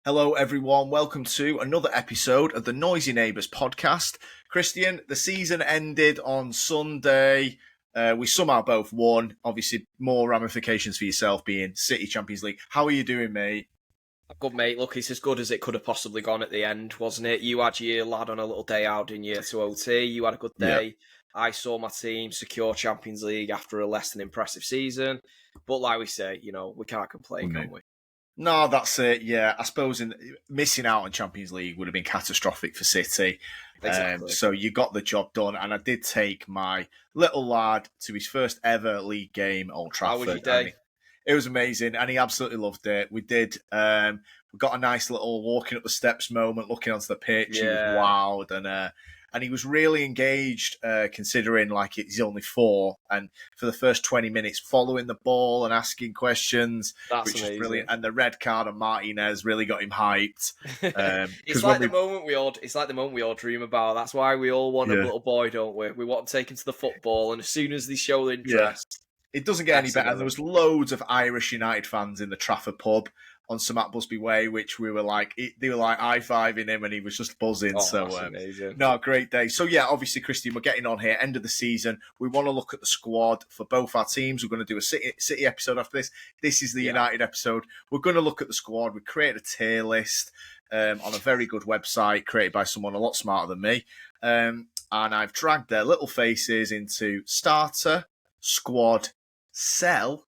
Hello, everyone. Welcome to another episode of the Noisy Neighbours podcast. Christian, the season ended on Sunday. We somehow both won. Obviously, more ramifications for yourself being City Champions League. How are you doing, mate? Good, mate. Look, it's as good as it could have possibly gone at the end, wasn't it? You had your lad on a little day out, didn't you, to OT? You had a good day. Yeah. I saw my team secure Champions League after a less than impressive season. But like we say, we can't complain, can we? No, that's it. Yeah, I suppose missing out on Champions League would have been catastrophic for City. Exactly. So you got the job done, and I did take my little lad to his first ever league game at Old Trafford. How was your day? It was amazing, and he absolutely loved it. We did. We got a nice little walking up the steps moment, looking onto the pitch. Yeah. He was wild, and he was really engaged, considering like he's only 4, and for the first 20 minutes, following the ball and asking questions, That's which amazing. is brilliant. And the red card on Martinez really got him hyped. It's like the moment we all dream about. That's why we all want a little boy, don't we? We want to take him to the football, and as soon as they show interest. It doesn't get any better. And there was loads of Irish United fans in the Trafford pub on St Matt Busby Way, which they were like high-fiving him, and he was just buzzing. That's amazing. No, great day. So yeah, obviously, Christian, we're getting on here, end of the season. We want to look at the squad for both our teams. We're going to do a City episode after this. This is the United episode. We're going to look at the squad. We created a tier list on a very good website created by someone a lot smarter than me. And I've dragged their little faces into starter, squad, sell,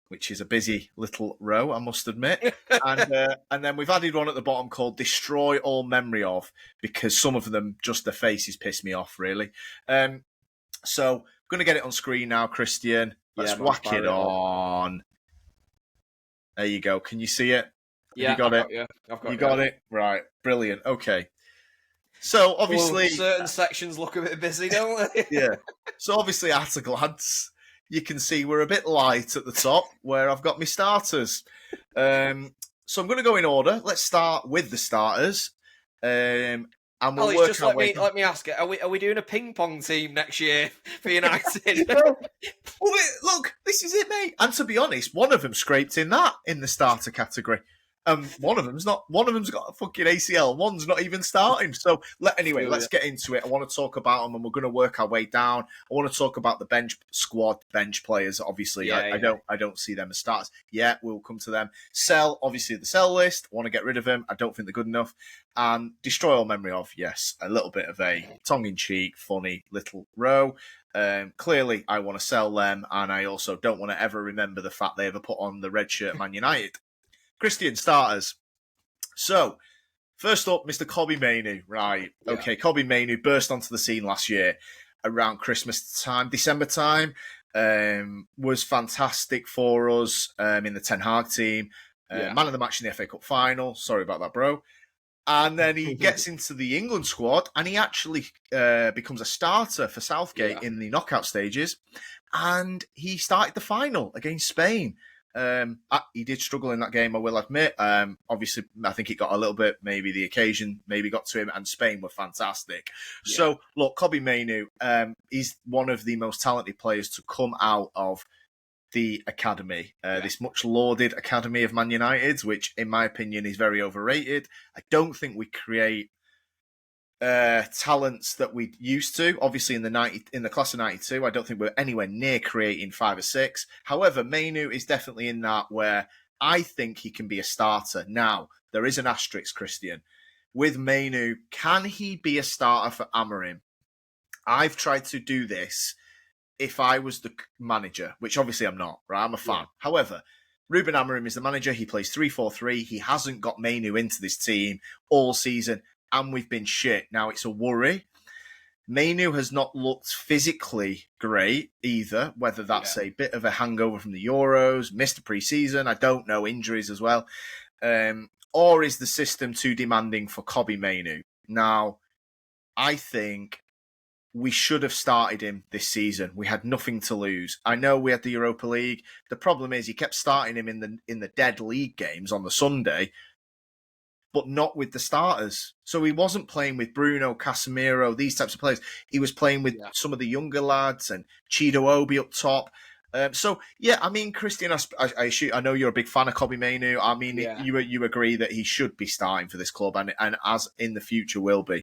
which is a busy little row, I must admit. And then we've added one at the bottom called Destroy All Memory Of, because some of them, just the faces piss me off, really. So I'm going to get it on screen now, Christian. Let's whack it on. There you go. Can you see it? Yeah, you got it? I've got it. You got it? Right. Brilliant. Okay. So obviously... certain sections look a bit busy, don't they? Yeah. So obviously, at a glance, you can see we're a bit light at the top where I've got my starters. So I'm going to go in order. Let's start with the starters. And we'll work our way. Let me ask it. Are we doing a ping pong team next year for United? Look, this is it, mate. And to be honest, one of them scraped in the starter category. One of them's got a fucking ACL. One's not even starting. So let's get into it. I want to talk about them, and we're going to work our way down. I want to talk about the bench players. Obviously, I don't see them as starters. Yeah, we'll come to them. Sell, obviously, the sell list. I want to get rid of them. I don't think they're good enough. And destroy all memory of. Yes, a little bit of a tongue-in-cheek, funny little row. Clearly, I want to sell them, and I also don't want to ever remember the fact they ever put on the red shirt Man United. Christian, starters. So, first up, Mr. Mainoo. Right. Yeah. Okay, Mainoo burst onto the scene last year around Christmas time, December time. Was fantastic for us in the Ten Hag team. Man of the match in the FA Cup final. Sorry about that, bro. And then he gets into the England squad, and he actually becomes a starter for Southgate in the knockout stages. And he started the final against Spain. He did struggle in that game, I will admit. Obviously, I think it got a little bit, maybe the occasion maybe got to him, and Spain were fantastic. Yeah. So, look, Mainoo, he's one of the most talented players to come out of the academy, this much lauded academy of Man United, which, in my opinion, is very overrated. I don't think we create talents that we used to. Obviously, in the class of 92, I don't think we're anywhere near creating 5 or 6. However, Mainoo is definitely in that where I think he can be a starter. Now, there is an asterisk, Christian. With Mainoo, can he be a starter for Amorim? I've tried to do this if I was the manager, which obviously I'm not, right? I'm a fan. Yeah. However, Ruben Amorim is the manager. He plays 3-4-3. He hasn't got Mainoo into this team all season, and we've been shit. Now, it's a worry. Mainoo has not looked physically great either, whether that's a bit of a hangover from the Euros, missed a pre-season, I don't know, injuries as well. Or is the system too demanding for Mainoo? Now, I think we should have started him this season. We had nothing to lose. I know we had the Europa League. The problem is he kept starting him in the dead league games on the Sunday, but not with the starters. So he wasn't playing with Bruno, Casemiro, these types of players. He was playing with some of the younger lads and Chido Obi up top. So yeah, I mean, Christian, I know you're a big fan of Kobbie Mainoo. I mean, Yeah. you agree that he should be starting for this club, and as in the future will be.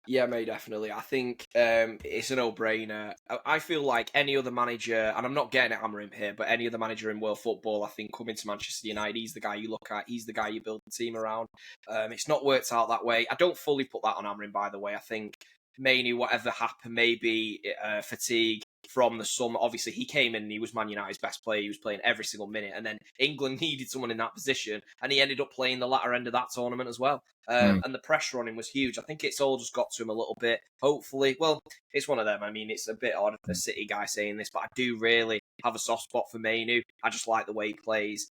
Yeah, mate, definitely. I think it's a no-brainer. I feel like any other manager, and I'm not getting at hammer him here, but any other manager in world football, I think coming to Manchester United, he's the guy you look at. He's the guy you build the team around. It's not worked out that way. I don't fully put that on Amorim, by the way. I think Mainoo, whatever happened, maybe fatigue from the summer. Obviously, he came in and he was Man United's best player. He was playing every single minute. And then England needed someone in that position. And he ended up playing the latter end of that tournament as well. And the pressure on him was huge. I think it's all just got to him a little bit. Hopefully, well, it's one of them. I mean, it's a bit odd, a City guy saying this, but I do really have a soft spot for Mainoo. I just like the way he plays.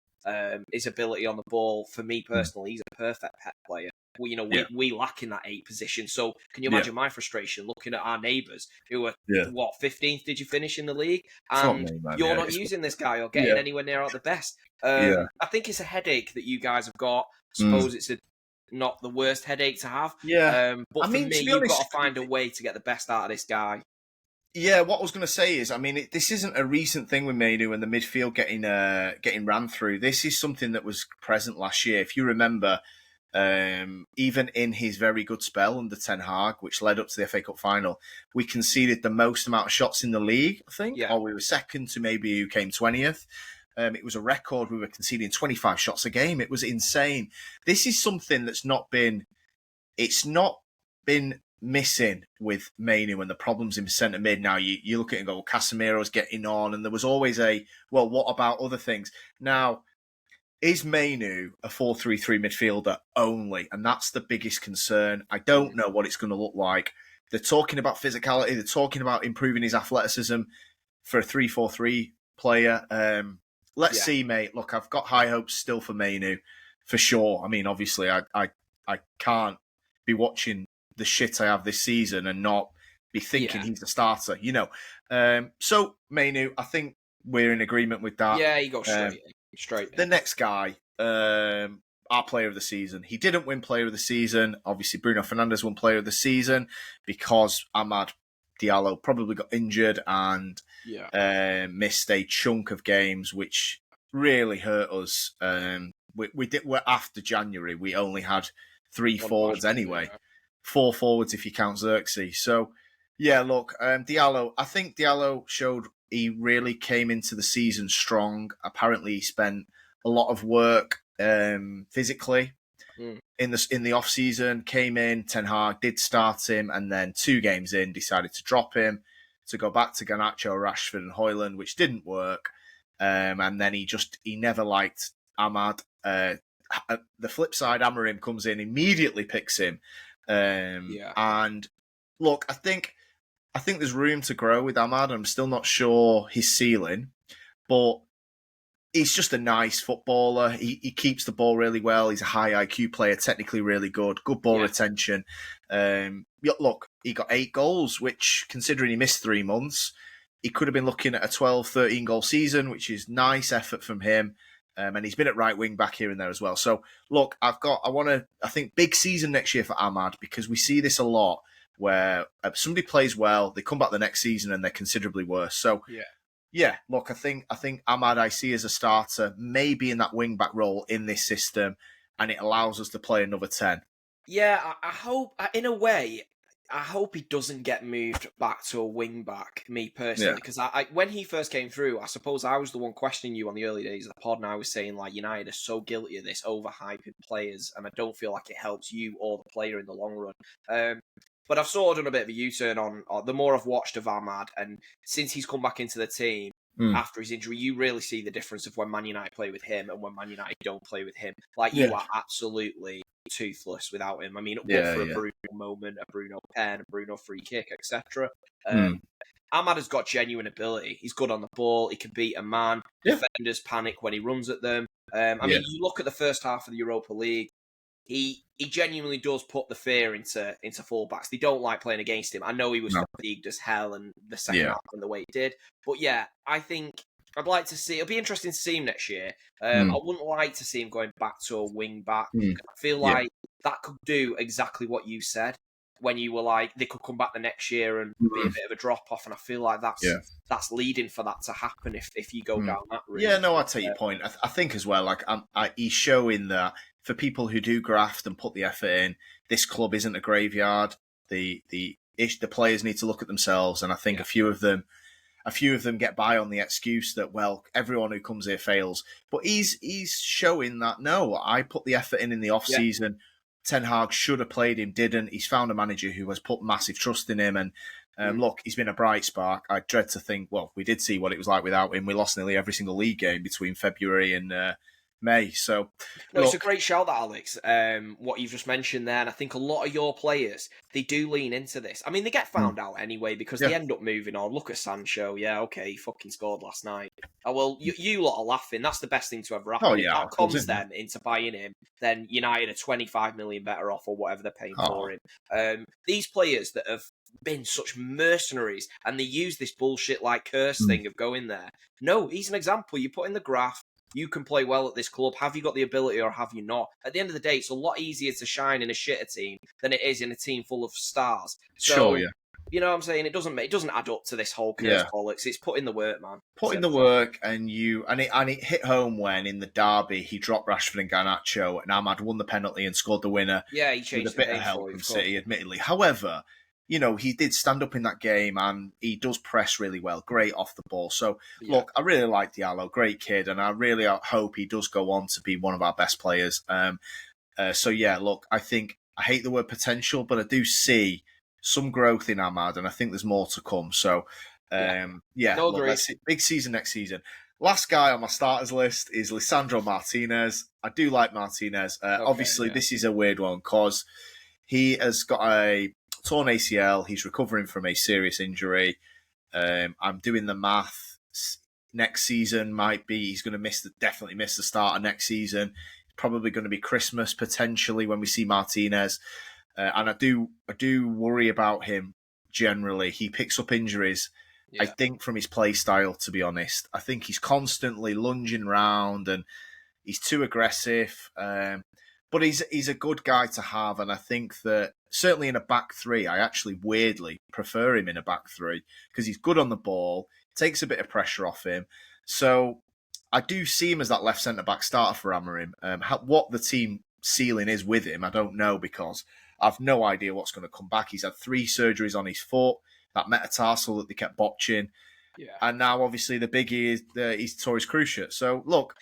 His ability on the ball. For me personally, he's a perfect pet player. We lack in that 8 position. So can you imagine my frustration looking at our neighbours who are, 15th did you finish in the league? And you're not using this guy or getting anywhere near out the best. I think it's a headache that you guys have got. I suppose it's not the worst headache to have. But for me, you've got to find a way to get the best out of this guy. Yeah, what I was going to say is, I mean, this isn't a recent thing with Mainoo and the midfield getting ran through. This is something that was present last year. If you remember, even in his very good spell under Ten Hag, which led up to the FA Cup final, we conceded the most amount of shots in the league, I think, or we were second to maybe who came 20th. It was a record. We were conceding 25 shots a game. It was insane. This is something that's not been missing with Mainoo and the problems in centre mid. Now you look at it and go, well, Casemiro's getting on, and there was always what about other things? Now, is Mainoo a 4-3-3 midfielder only? And that's the biggest concern. I don't know what it's going to look like. They're talking about physicality. They're talking about improving his athleticism for a 3-4-3 player. Let's see, mate. Look, I've got high hopes still for Mainoo, for sure. I mean, obviously, I can't be watching the shit I have this season and not be thinking he's the starter, So, Mainoo, I think we're in agreement with that. Yeah, he goes straight. The next guy, our player of the season. He didn't win player of the season. Obviously, Bruno Fernandes won player of the season because Amad Diallo probably got injured and missed a chunk of games, which really hurt us. We're after January. We only had 3 forwards anyway. 4 forwards if you count Zirkzee. So, look, Diallo. I think Diallo showed he really came into the season strong. Apparently, he spent a lot of work physically in the off season. Came in, Ten Hag did start him, and then 2 games in, decided to drop him to go back to Garnacho, Rashford, and Hojlund, which didn't work. And then he never liked Amad. The flip side, Amorim comes in, immediately picks him. And look, I think there's room to grow with Amad. I'm still not sure his ceiling, but he's just a nice footballer. He keeps the ball really well. He's a high IQ player, technically really good ball retention. Look, he got 8 goals, which, considering he missed 3 months, he could have been looking at a 12, 13 goal season, which is nice effort from him. And he's been at right wing back here and there as well. So, look, I think big season next year for Amad, because we see this a lot where somebody plays well, they come back the next season and they're considerably worse. So, look, I think Amad I see as a starter, maybe in that wing back role in this system, and it allows us to play another 10. Yeah, I hope, in a way, I hope he doesn't get moved back to a wing back, me personally, because I when he first came through, I suppose I was the one questioning you on the early days of the pod, and I was saying, like, United are so guilty of this overhyping players, and I don't feel like it helps you or the player in the long run. But I've sort of done a bit of a U-turn on the more I've watched of Amad, and since he's come back into the team after his injury, you really see the difference of when Man United play with him and when Man United don't play with him. Like, you are absolutely toothless without him. I mean, for a Bruno moment, a Bruno pen, a Bruno free kick, etc. Amad has got genuine ability. He's good on the ball. He can beat a man. Defenders panic when he runs at them. I mean, you look at the first half of the Europa League. He genuinely does put the fear into fullbacks. They don't like playing against him. I know he was fatigued as hell and the second half and the way he did. But I think I'd like to see. It'll be interesting to see him next year. I wouldn't like to see him going back to a wing back. I feel like that could do exactly what you said. when you were like, they could come back the next year and be a bit of a drop-off, and I feel like that's leading for that to happen if you go down that route. Yeah, no, I take your point. I think as well, like, he's showing that for people who do graft and put the effort in, this club isn't a graveyard. The players need to look at themselves, and I think a few of them get by on the excuse that, well, everyone who comes here fails. But he's showing that, no, I put the effort in the off-season. Ten Hag should have played him, didn't. He's found a manager who has put massive trust in him. And look, he's been a bright spark. I dread to think, well, we did see what it was like without him. We lost nearly every single league game between February and May. So, it's a great shout, that, Alex, what you've just mentioned there. And I think a lot of your players, they do lean into this. I mean, they get found out anyway because they end up moving on. Look at Sancho. Yeah, okay, he fucking scored last night. Oh, well, you lot are laughing. That's the best thing to ever happen. If that comes then into buying him, then United are 25 million better off or whatever they're paying for him. These players that have been such mercenaries and they use this bullshit like curse thing of going there. No, he's an example. You put in the graph. You can play well at this club. Have you got the ability or have you not? At the end of the day, it's a lot easier to shine in a shitter team than it is in a team full of stars. So, you know what I'm saying? It doesn't add up to this whole curse bollocks. It's put in the work, man. Put in the work, and it hit home when in the derby he dropped Rashford and Garnacho, and Ahmad won the penalty and scored the winner. Yeah, he changed with a bit of help from City, admittedly. However, you know, he did stand up in that game and he does press really well. Great off the ball. So, look, I really like Diallo. Great kid. And I really hope he does go on to be one of our best players. Look, I think I hate the word potential, but I do see some growth in Ahmad and I think there's more to come. So, let's see. Big season next season. Last guy on my starters list is Lisandro Martinez. I do like Martinez. This is a weird one because he has got a torn ACL. He's recovering from a serious injury. I'm doing the math. Next season he's going to definitely miss the start of next season. It's probably going to be Christmas potentially when we see Martinez. And I do worry about him generally. He picks up injuries. I think from his play style, to be honest. I think he's constantly lunging round and he's too aggressive. But he's a good guy to have, and I think that certainly in a back three, I actually weirdly prefer him in a back three because he's good on the ball, takes a bit of pressure off him. So I do see him as that left centre-back starter for Amorim. What the team ceiling is with him, I don't know because I've no idea what's going to come back. He's had 3 surgeries on his foot, that metatarsal that they kept botching. Yeah. And now, obviously, the biggie is he's tore his cruciate. So, look,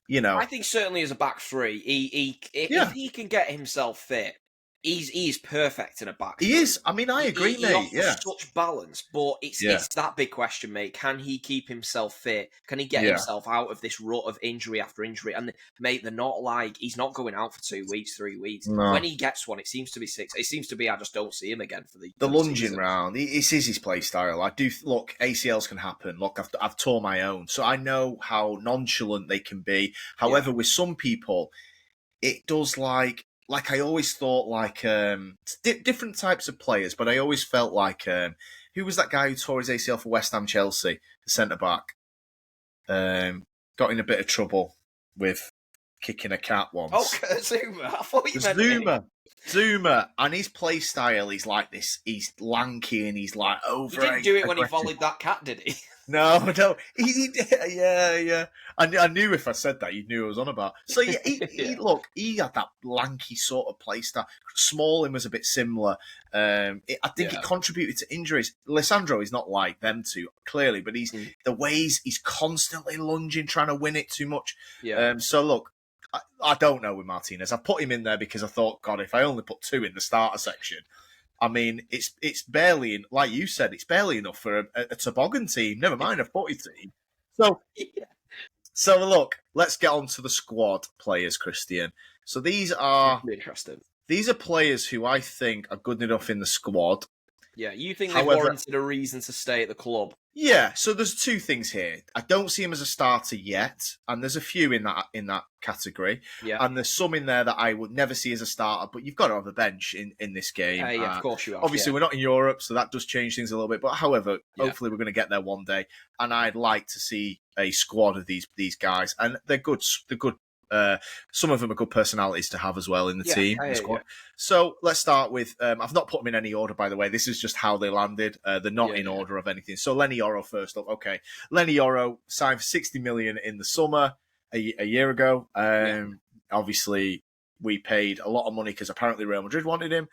you know, I think certainly as a back three, if he can get himself fit, he's perfect in a back three. He is. I mean, I agree, mate. He offers such balance, but it's that big question, mate. Can he keep himself fit? Can he get himself out of this rut of injury after injury? And mate, he's not going out for 2 weeks, 3 weeks. No. When he gets one, it seems to be 6. It seems to be I just don't see him again for the lunging season. round. It is his play style. I do look. ACLs can happen. Look, I've torn my own, so I know how nonchalant they can be. However, with some people, it does like I always thought different types of players, but I always felt like who was that guy who tore his ACL for West Ham Chelsea, the centre back, got in a bit of trouble with kicking a cat once. Oh, Zuma. I thought you meant Zuma, and his play style, he's like this. He's lanky and he's like over. He didn't do it when he volleyed that cat, did he? No. He yeah. I knew if I said that, you knew I was on about. So he had that lanky sort of play style. Smalling was a bit similar. I think it contributed to injuries. Lisandro is not like them two, clearly, but the ways he's constantly lunging, trying to win it too much. Yeah. So look, I don't know with Martinez. I put him in there because I thought, God, if I only put 2 in the starter section, I mean, it's barely, like you said, it's barely enough for a toboggan team, never mind a footy team. So look, let's get on to the squad players, Christian. So these are interesting. These are players who I think are good enough in the squad. Yeah, you think they've warranted a reason to stay at the club? Yeah, so there's 2 things here. I don't see him as a starter yet, and there's a few in that category. Yeah. And there's some in there that I would never see as a starter, but you've got to have a bench in this game. Yeah, of course you have. Obviously, we're not in Europe, so that does change things a little bit. But however, hopefully we're going to get there one day, and I'd like to see a squad of these guys, and they're good Some of them are good personalities to have as well in the team. I The hear squad. you. So let's start with, I've not put them in any order, by the way. This is just how they landed. They're not in order of anything. So Leny Yoro first up. Okay. Leny Yoro signed for 60 million in the summer a year ago. Obviously, we paid a lot of money because apparently Real Madrid wanted him.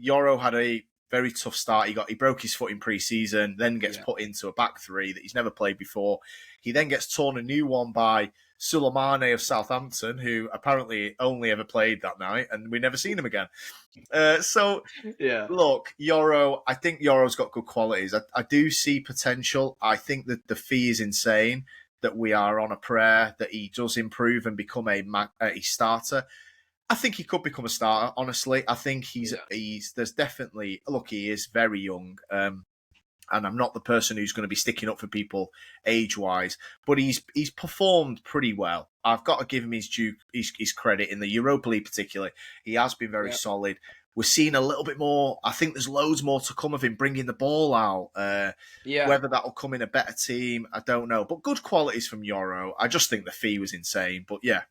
Yoro had a very tough start. He broke his foot in pre-season, then gets put into a back three that he's never played before. He then gets torn a new one by Suleimane of Southampton, who apparently only ever played that night, and we never seen him again. Look, Yoro, I think Yoro's got good qualities. I do see potential. I think that the fee is insane, that we are on a prayer that he does improve and become a starter. I think he could become a starter, honestly. I think there's definitely, look, he is very young, and I'm not the person who's going to be sticking up for people age-wise, but he's performed pretty well. I've got to give him his credit in the Europa League particularly. He has been very solid. We're seeing a little bit more. I think there's loads more to come of him bringing the ball out. Whether that'll come in a better team, I don't know. But good qualities from Yoro. I just think the fee was insane. But yeah.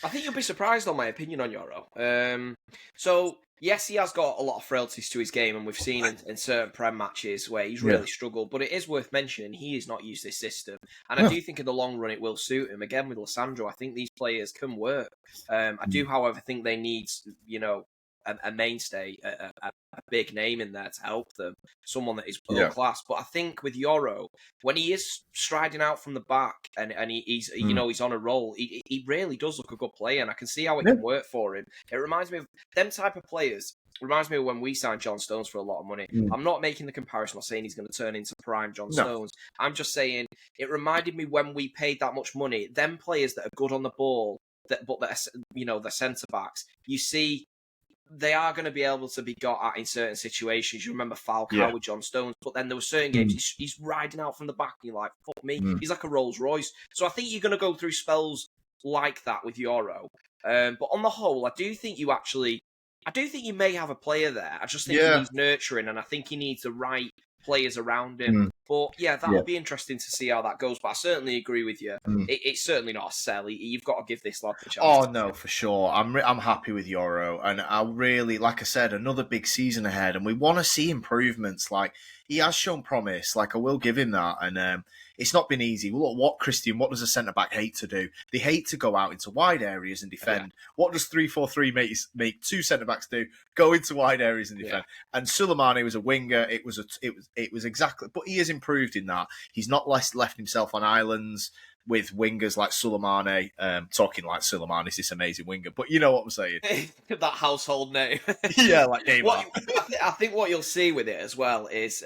I think you'll be surprised on my opinion on Yoro. So, yes, he has got a lot of frailties to his game, and we've seen in certain Prem matches where he's really struggled. But it is worth mentioning he has not used this system. And I do think in the long run it will suit him. Again, with Lisandro, I think these players can work. I do, however, think they need, a mainstay, a big name in there to help them, someone that is world class. But I think with Yoro, when he is striding out from the back and he's he's on a roll, he really does look a good player, and I can see how it can work for him. It reminds me of them type of players. Reminds me of when we signed John Stones for a lot of money. I'm not making the comparison, not saying he's going to turn into prime John Stones. I'm just saying it reminded me when we paid that much money, them players that are good on the ball, but they're centre backs. You see, they are going to be able to be got at in certain situations. You remember Falcao with John Stones, but then there were certain games he's riding out from the back and you're like, fuck me. He's like a Rolls Royce. So I think you're going to go through spells like that with Yoro. But on the whole, I do think you may have a player there. I just think he needs nurturing, and I think he needs the right players around him. But that'll be interesting to see how that goes. But I certainly agree with you. It's certainly not a sell. You've got to give this lad the chance. Oh no, for sure. I'm happy with Yoro, and I really, like I said, another big season ahead, and we want to see improvements. Like, he has shown promise. Like, I will give him that, and it's not been easy. Look, what does a centre back hate to do? They hate to go out into wide areas and defend. What does 3-4-3 make two centre backs do? Go into wide areas and defend. And Suleimane was a winger. It was exactly, but he has improved in that. He's not left himself on islands with wingers like Suleimane. Talking like Suleimane is this amazing winger, but you know what I'm saying. That household name. Like Neymar. I think what you'll see with it as well is,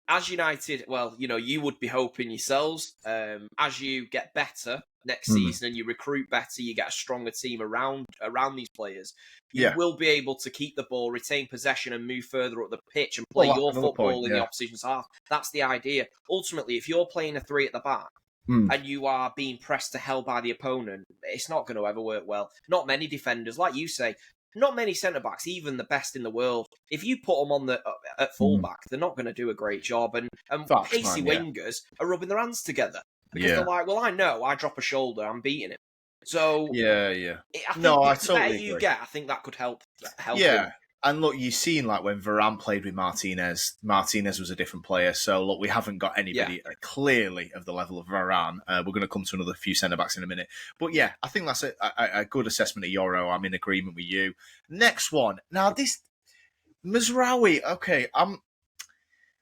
as United, you would be hoping yourselves, as you get better next season and you recruit better, you get a stronger team around these players, you will be able to keep the ball, retain possession and move further up the pitch and play your football in the opposition's half. That's the idea. Ultimately, if you're playing a three at the back, and you are being pressed to hell by the opponent, it's not going to ever work well. Not many defenders, like you say, not many centre-backs, even the best in the world, if you put them on at full-back, they're not going to do a great job. And pacey wingers are rubbing their hands together. Because they're like, well, I know, I drop a shoulder, I'm beating him. So, I think the better you get, I think that could help him. And look, you've seen, like, when Varane played with Martinez was a different player. So, look, we haven't got anybody clearly of the level of Varane. We're going to come to another few centre-backs in a minute. But, I think that's a good assessment of Yoro. I'm in agreement with you. Next one. Now, this Mazraoui. Okay,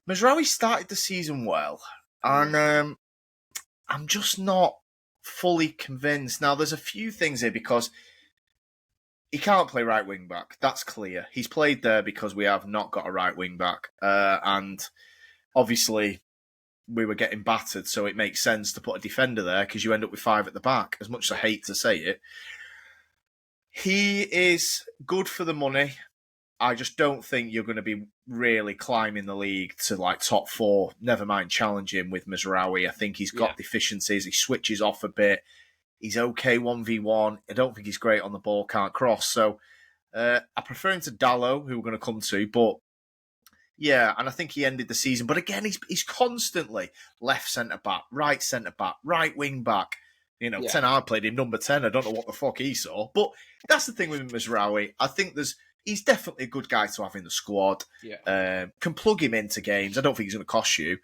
Mazraoui started the season well. And I'm just not fully convinced. Now, there's a few things here because he can't play right wing back. That's clear. He's played there because we have not got a right wing back. And obviously we were getting battered, so it makes sense to put a defender there because you end up with five at the back, as much as I hate to say it. He is good for the money. I just don't think you're going to be really climbing the league to like top four, never mind challenging with Mazraoui. I think he's got deficiencies. He switches off a bit. He's okay 1v1. I don't think he's great on the ball, can't cross. So I prefer him to Diallo, who we're going to come to. But and I think he ended the season. But again, he's constantly left centre-back, right centre-back, right wing-back. Ten Hag played him number 10. I don't know what the fuck he saw. But that's the thing with Mazraoui. I think he's definitely a good guy to have in the squad. Yeah. Can plug him into games. I don't think he's going to cost you.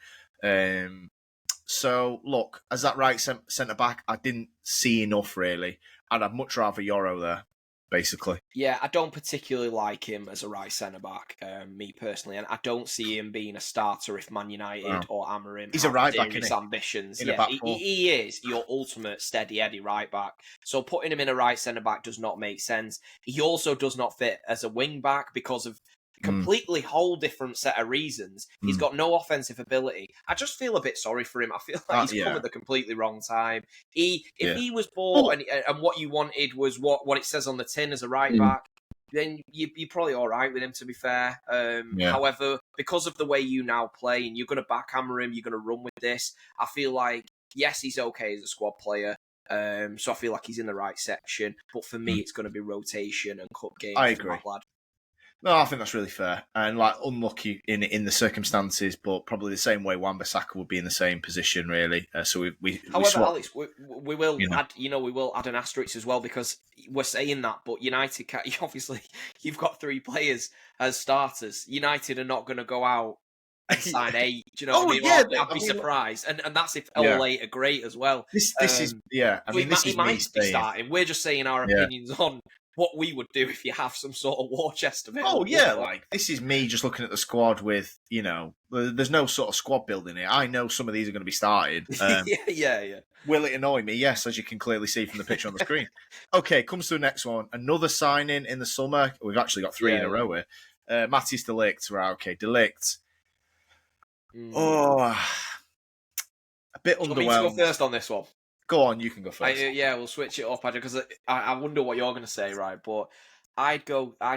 So, look, as that right centre-back, I didn't see enough, really. And I'd much rather Yoro there, basically. Yeah, I don't particularly like him as a right centre-back, me personally, and I don't see him being a starter if Man United or Amorim He's a right-back, his ambitions. In a back four. He is your ultimate steady Eddie right-back. So putting him in a right centre-back does not make sense. He also does not fit as a wing-back because of completely whole different set of reasons. He's got no offensive ability. I just feel a bit sorry for him. I feel like he's come at the completely wrong time. If he was bought and what you wanted was what it says on the tin as a right back, then you're probably all right with him, to be fair. However, because of the way you now play and you're going to backhammer him, you're going to run with this, I feel like, yes, he's okay as a squad player. So I feel like he's in the right section. But for me, it's going to be rotation and cup games. I agree. For that lad. No, I think that's really fair. And unlucky in the circumstances, but probably the same way Wan-Bissaka would be in the same position, really. So we However, Alex, we will add, we will add an asterisk as well, because we're saying that, but United, obviously, you've got 3 players as starters. United are not going to go out and sign 8. Do you know what I mean? Yeah, I'd be surprised. And that's if all 8 are great as well. This is, I mean, this is he might me be starting. We're just saying our opinions on what we would do if you have some sort of war chest available. Oh, yeah, this is me just looking at the squad with, there's no sort of squad building here. I know some of these are going to be started. Yeah. Will it annoy me? Yes, as you can clearly see from the picture on the screen. Okay, comes to the next one. Another signing in the summer. We've actually got 3 in a row here. Matthijs De Ligt. Right, okay, De Ligt. Oh, a bit underwhelmed. Me to go first on this one? Go on, you can go first. We'll switch it up, Adam, because I wonder what you're going to say, right? But I'd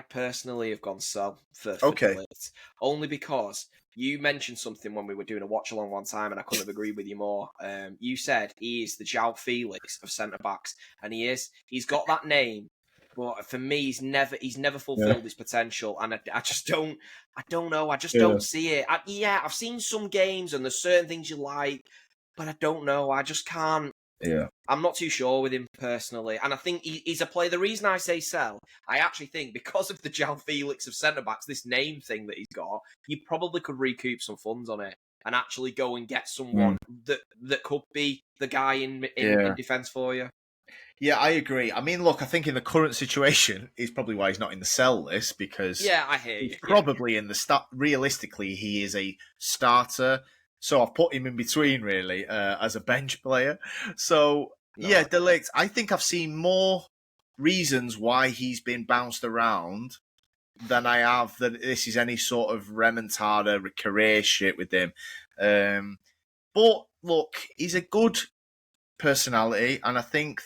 personally have gone for De Ligt, only because you mentioned something when we were doing a watch along one time, and I couldn't have agreed with you more. You said he is the João Felix of centre backs, and he is. He's got that name, but for me, he's never fulfilled his potential, and I just don't. I don't know. I just don't see it. I've seen some games, and there's certain things you like, but I don't know. I just can't. Yeah, I'm not too sure with him personally, and I think he's a player. The reason I say sell, I actually think because of the João Felix of centre backs, this name thing that he's got, you probably could recoup some funds on it and actually go and get someone that could be the guy in defence for you. Yeah, I agree. I mean, look, I think in the current situation is probably why he's not in the sell list, because I hear he's probably in the start. Realistically, he is a starter. So I've put him in between, really, as a bench player. So, De Ligt, I think I've seen more reasons why he's been bounced around than I have that this is any sort of remontada career shit with him. But, look, he's a good personality, and I think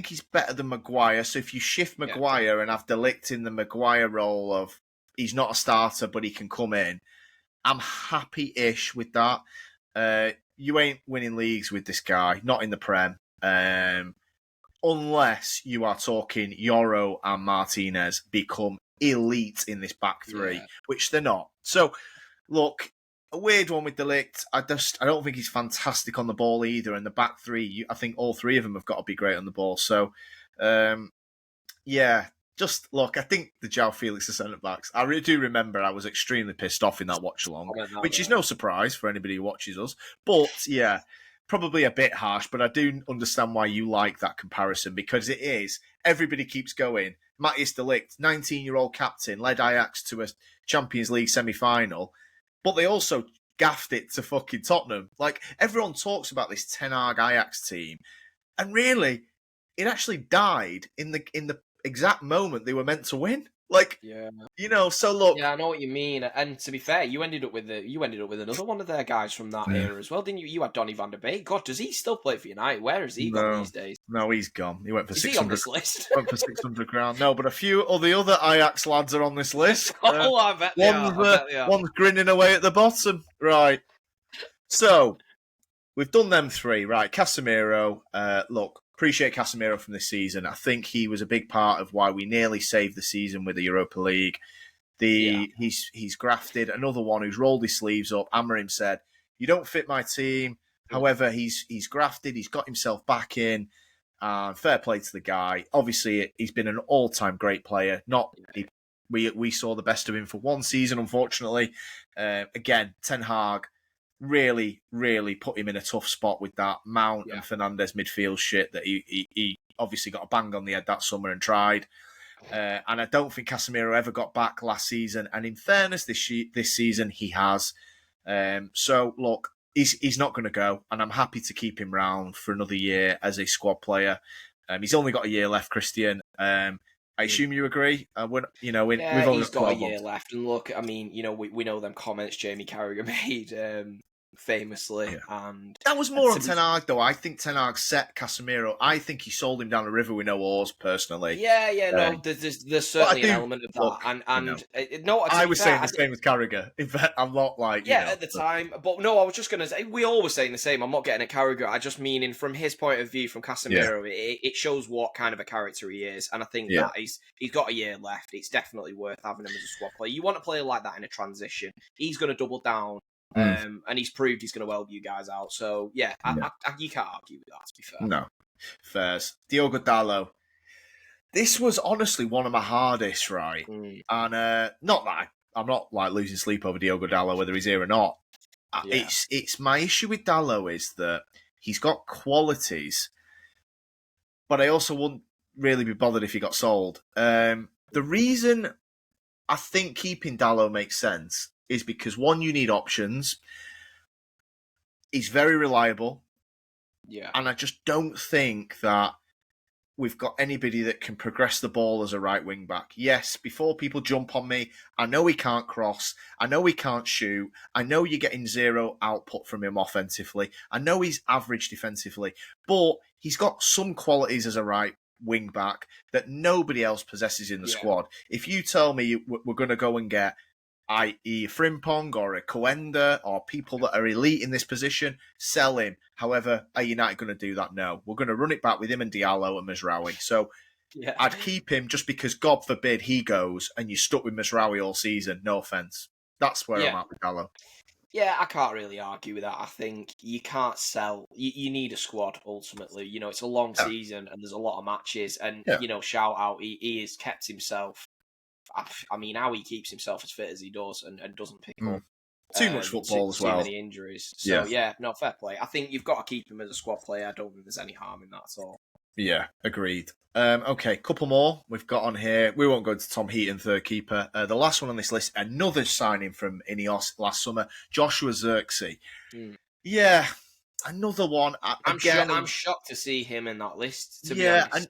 he's better than Maguire. So if you shift Maguire and have De Ligt in the Maguire role of he's not a starter, but he can come in, I'm happy-ish with that. You ain't winning leagues with this guy, not in the Prem, unless you are talking Yoro and Martinez become elite in this back 3, which they're not. So, look, a weird one with De Ligt. I don't think he's fantastic on the ball either. And the back 3, I think all 3 of them have got to be great on the ball. So, just look, I think the João Felix are centre-backs. I really do remember I was extremely pissed off in that watch-along, which is no surprise for anybody who watches us. But, probably a bit harsh, but I do understand why you like that comparison, because it is. Everybody keeps going. Matthijs De Ligt, 19-year-old captain, led Ajax to a Champions League semi-final, but they also gaffed it to fucking Tottenham. Like, everyone talks about this Ten Hag Ajax team, and really, it actually died in the exact moment they were meant to win. Like, so look. Yeah, I know what you mean. And to be fair, you ended up with another one of their guys from that era as well, didn't you? You had Donny van der Beek. God, does he still play for United? Where has he gone these days? No, he's gone. He went for 600. Is he on this list? Went for 600 grand. No, but a few of the other Ajax lads are on this list. I bet they are. One's grinning away at the bottom. Right. So, we've done them 3. Right, Casemiro. Look, appreciate Casemiro from this season. I think he was a big part of why we nearly saved the season with the Europa League. He's grafted. Another one who's rolled his sleeves up. Amorim said, "You don't fit my team. However, he's grafted. He's got himself back in. Fair play to the guy. Obviously, he's been an all-time great player. We saw the best of him for one season, unfortunately. Again, Ten Hag really, really put him in a tough spot with that Mount and Fernandes midfield shit that he obviously got a bang on the head that summer and tried. And I don't think Casemiro ever got back last season. And in fairness, this season he has. So look, he's not going to go, and I'm happy to keep him round for another year as a squad player. He's only got a year left, Christian. I assume you agree. We've only he's got a year months left. And look, I mean, we know them comments Jamie Carragher made famously, and that was more on Ten Hag, though. I think Ten Hag set Casemiro. I think he sold him down the river with no oars, personally. There's certainly an element of that. Look, I was saying the same with Carragher. In fact, I'm not like at the time, but no, I was just going to say we all were saying the same. I'm not getting at Carragher. I just mean from his point of view, from Casemiro, it shows what kind of a character he is, and I think that he's got a year left. It's definitely worth having him as a squad player. You want to play like that in a transition. He's going to double down. And he's proved he's going to help you guys out. So, you can't argue with that, to be fair. No. Fairs. Diogo Dalot. This was honestly one of my hardest, right? And not that I'm not like losing sleep over Diogo Dalot, whether he's here or not. It's my issue with Dalot is that he's got qualities, but I also wouldn't really be bothered if he got sold. The reason I think keeping Dalot makes sense is because, one, you need options. He's very reliable. Yeah. And I just don't think that we've got anybody that can progress the ball as a right wing back. Yes, before people jump on me, I know he can't cross. I know he can't shoot. I know you're getting zero output from him offensively. I know he's average defensively. But he's got some qualities as a right wing back that nobody else possesses in the squad. If you tell me we're going to go and get i.e. Frimpong or a Coenda or people that are elite in this position, sell him. However, are United going to do that? No. We're going to run it back with him and Diallo and Mazraoui. So I'd keep him just because, God forbid, he goes and you're stuck with Mazraoui all season. No offence. That's where I'm at with Diallo. Yeah, I can't really argue with that. I think you can't sell. You need a squad, ultimately. It's a long season and there's a lot of matches. And, shout out, he has kept himself. I mean, how he keeps himself as fit as he does and doesn't pick up too much football as well. Too many injuries. So, fair play. I think you've got to keep him as a squad player. I don't think there's any harm in that at all. Yeah, agreed. Okay, couple more we've got on here. We won't go to Tom Heaton, third keeper. The last one on this list, another signing from Ineos last summer, Joshua Zirkzee. Yeah, another one. I'm shocked to see him in that list, to be honest.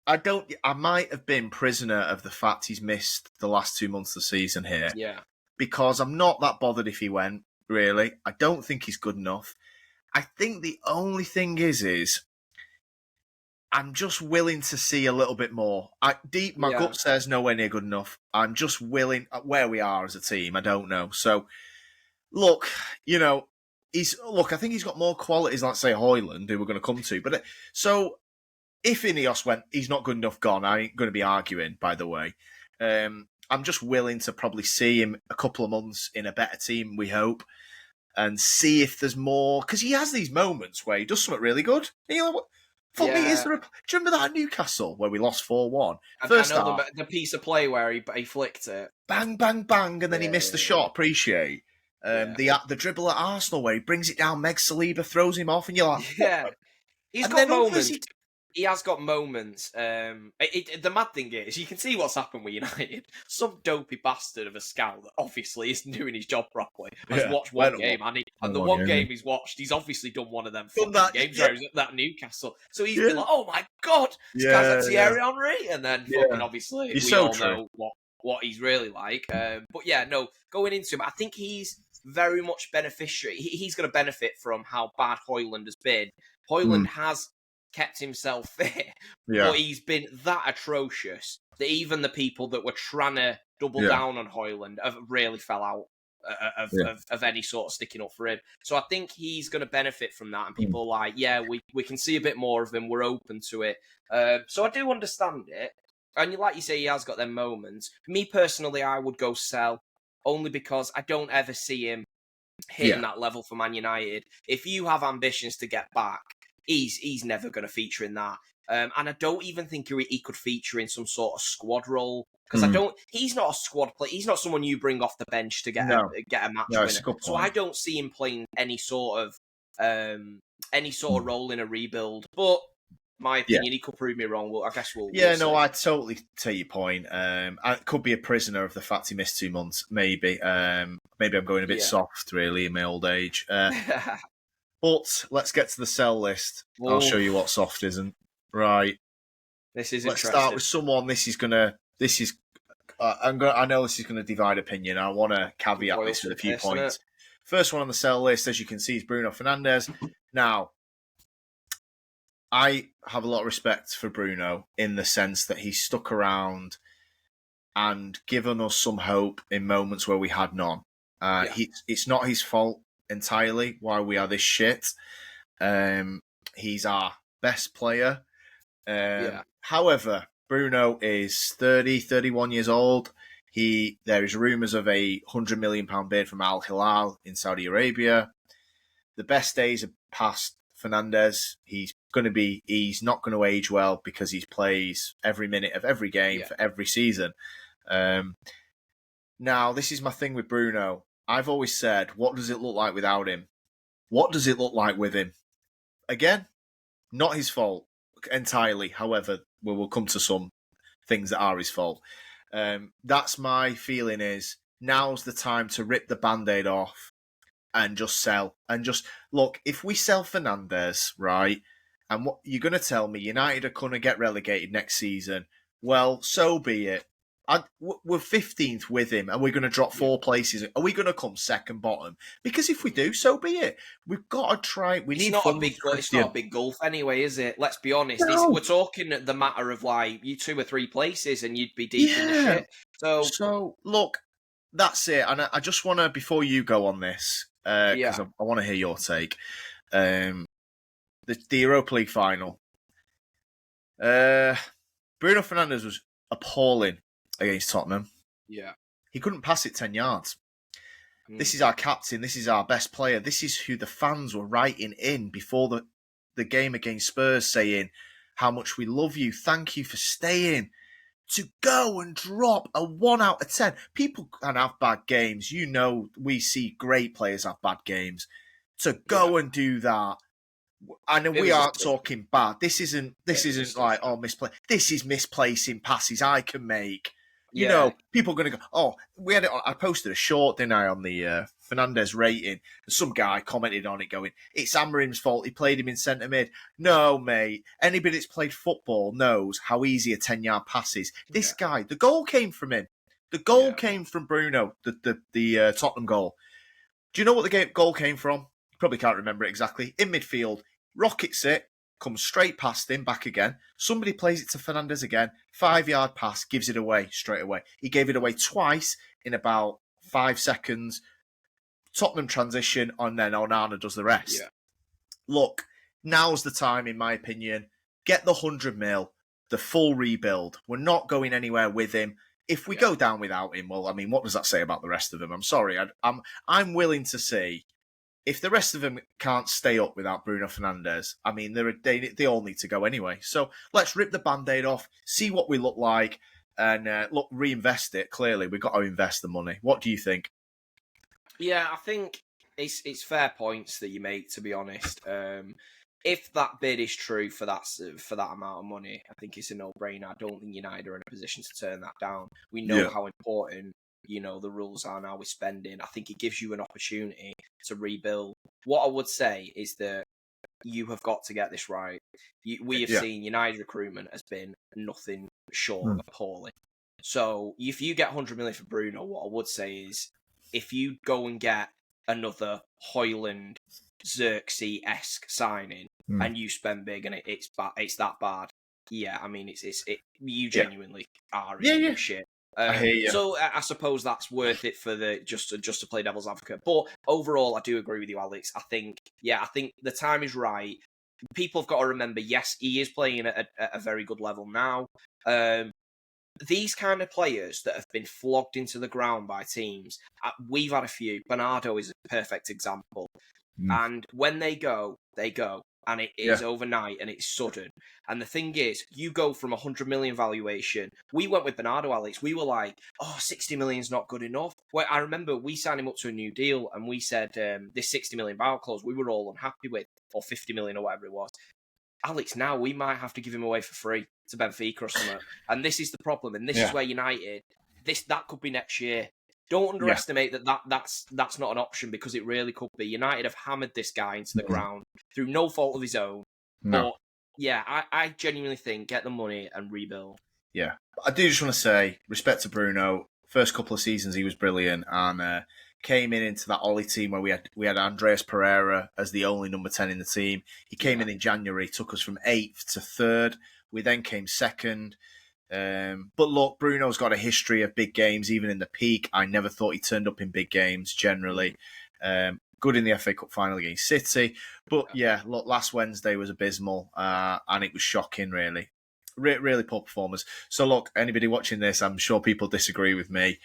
I might have been prisoner of the fact he's missed the last 2 months of the season here. Yeah. Because I'm not that bothered if he went, really. I don't think he's good enough. I think the only thing is I'm just willing to see a little bit more. My gut says nowhere near good enough. I'm just willing, where we are as a team, I don't know. So, look, I think he's got more qualities, like, say, Hojlund, who we're going to come to. But if Ineos went, he's not good enough, gone, I ain't going to be arguing, by the way. I'm just willing to probably see him a couple of months in a better team, we hope, and see if there's more. Because he has these moments where he does something really good. Do you remember that at Newcastle where we lost 4-1? First half, the piece of play where he flicked it. Bang, bang, bang, and then he missed the shot. Appreciate. The dribble at Arsenal where he brings it down, Meg Saliba throws him off, and you're like... Yeah. He's got moments... He has got moments. The mad thing is, you can see what's happened with United. Some dopey bastard of a scout that obviously isn't doing his job properly has watched one game, and the one game he's watched, he's obviously done one of them games where he's at that Newcastle. So he's been like, "Oh my god, this guy's Thierry Henry," and then obviously we all know what he's really like. Going into him, I think he's very much beneficiary. He's going to benefit from how bad Hojlund has been. Hojlund has kept himself fit, but he's been that atrocious that even the people that were trying to double down on Hojlund have really fell out of any sort of sticking up for him. So I think he's going to benefit from that, and people are like, we can see a bit more of him, we're open to it. So I do understand it, and like you say, he has got them moments. Me personally, I would go sell, only because I don't ever see him hitting that level for Man United. If you have ambitions to get back, he's never going to feature in that. And I don't even think he could feature in some sort of squad role, because he's not a squad player. He's not someone you bring off the bench to get a match winner. So I don't see him playing any sort of role in a rebuild. But my opinion, he could prove me wrong. Well, I guess we'll see. I totally take your point. I could be a prisoner of the fact he missed 2 months. Maybe I'm going a bit soft, really, in my old age. But let's get to the sell list. I'll show you what soft isn't. Right. This is Let's interesting. start with someone. I know this is gonna divide opinion. I want to caveat this with a few points. First one on the sell list, as you can see, is Bruno Fernandes. Now, I have a lot of respect for Bruno in the sense that he's stuck around and given us some hope in moments where we had none. It's not his fault entirely why we are this shit. He's our best player. However, Bruno is 31 years old. There is rumours of a £100 million bid from Al Hilal in Saudi Arabia. The best days are past Fernandes. He's not going to age well because he plays every minute of every game for every season. Now, this is my thing with Bruno. I've always said, what does it look like without him? What does it look like with him? Again, not his fault entirely. However, we will come to some things that are his fault. That's my feeling is now's the time to rip the Band-Aid off and just sell. And just, look, if we sell Fernandes, right, and what you're going to tell me United are going to get relegated next season, well, so be it. We're 15th with him and we're going to drop 4 places. Are we going to come second bottom? Because if we do, so be it. We've got to try. It's not a big gulf anyway, is it? Let's be honest. No. We're talking the matter of like you 2 or 3 places and you'd be deep in the shit. So look, that's it. And I just want to, before you go on this, because I want to hear your take. The Europa League final. Bruno Fernandes was appalling against Tottenham. Yeah. He couldn't pass it 10 yards. This is our captain. This is our best player. This is who the fans were writing in before the game against Spurs saying how much we love you. Thank you for staying. To go and drop a 1 out of 10. People can have bad games. You know, we see great players have bad games. To go and do that. And we aren't talking bad. This isn't like, misplay. This is misplacing passes I can make. You know, people are going to go, I posted a short, didn't I, on the Fernandes rating. And some guy commented on it going, it's Amorim's fault. He played him in centre mid. No, mate. Anybody that's played football knows how easy a 10-yard pass is. This guy, the goal came from him. The goal came from Bruno, the Tottenham goal. Do you know what the goal came from? You probably can't remember it exactly. In midfield, rockets it, comes straight past him, back again. Somebody plays it to Fernandes again. 5-yard pass, gives it away straight away. He gave it away twice in about 5 seconds. Tottenham transition, and then Onana does the rest. Yeah. Look, now's the time, in my opinion. Get the 100 mil, the full rebuild. We're not going anywhere with him. If we go down without him, well, I mean, what does that say about the rest of them? I'm sorry. I'm willing to see if the rest of them can't stay up without Bruno Fernandes, I mean, they all need to go anyway. So let's rip the Band-Aid off, see what we look like, and reinvest it. Clearly, we've got to invest the money. What do you think? Yeah, I think it's fair points that you make, to be honest. If that bid is true for that amount of money, I think it's a no-brainer. I don't think United are in a position to turn that down. We know how important the rules are now with spending. I think it gives you an opportunity to rebuild. What I would say is that you have got to get this right. We have seen United recruitment has been nothing short of appalling. So if you get 100 million for Bruno, what I would say is if you go and get another Hojlund, Zirkzee-esque signing and you spend big and it's that bad, I mean, you genuinely are in shit. So I suppose that's worth it for just to play devil's advocate. But overall, I do agree with you, Alex. I think the time is right. People have got to remember, yes, he is playing at a very good level now. these kind of players that have been flogged into the ground by teams, we've had a few. Bernardo is a perfect example. And when they go, and it is overnight and it's sudden. And the thing is, you go from 100 million valuation. We went with Bernardo, Alex. We were like, 60 million is not good enough. Well, I remember we signed him up to a new deal and we said this 60 million buyout clause we were all unhappy with, or 50 million or whatever it was. Alex, now we might have to give him away for free to Benfica or something. And this is the problem. And this is where United, that could be next year. Don't underestimate that's not an option, because it really could be. United have hammered this guy into the ground through no fault of his own. No. But I genuinely think get the money and rebuild. Yeah. I do just want to say, respect to Bruno. First couple of seasons he was brilliant and came into that Ollie team where we had Andreas Pereira as the only number 10 in the team. He came in January, took us from 8th to 3rd. We then came 2nd. But look, Bruno's got a history of big games, even in the peak. I never thought he turned up in big games, generally. Good in the FA Cup final against City. But look, last Wednesday was abysmal, and it was shocking, really. Really poor performance. So look, anybody watching this, I'm sure people disagree with me.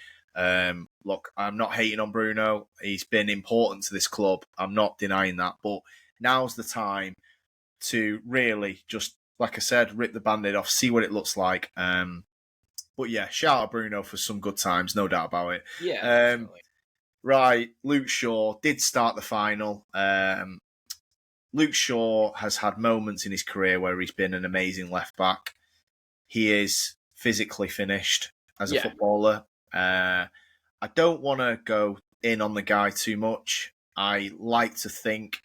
Look, I'm not hating on Bruno. He's been important to this club. I'm not denying that. But now's the time to really just, like I said, rip the Band-Aid off, see what it looks like. But shout out Bruno for some good times, no doubt about it. Yeah, right, Luke Shaw did start the final. Luke Shaw has had moments in his career where he's been an amazing left-back. He is physically finished as a footballer. I don't want to go in on the guy too much. I like to think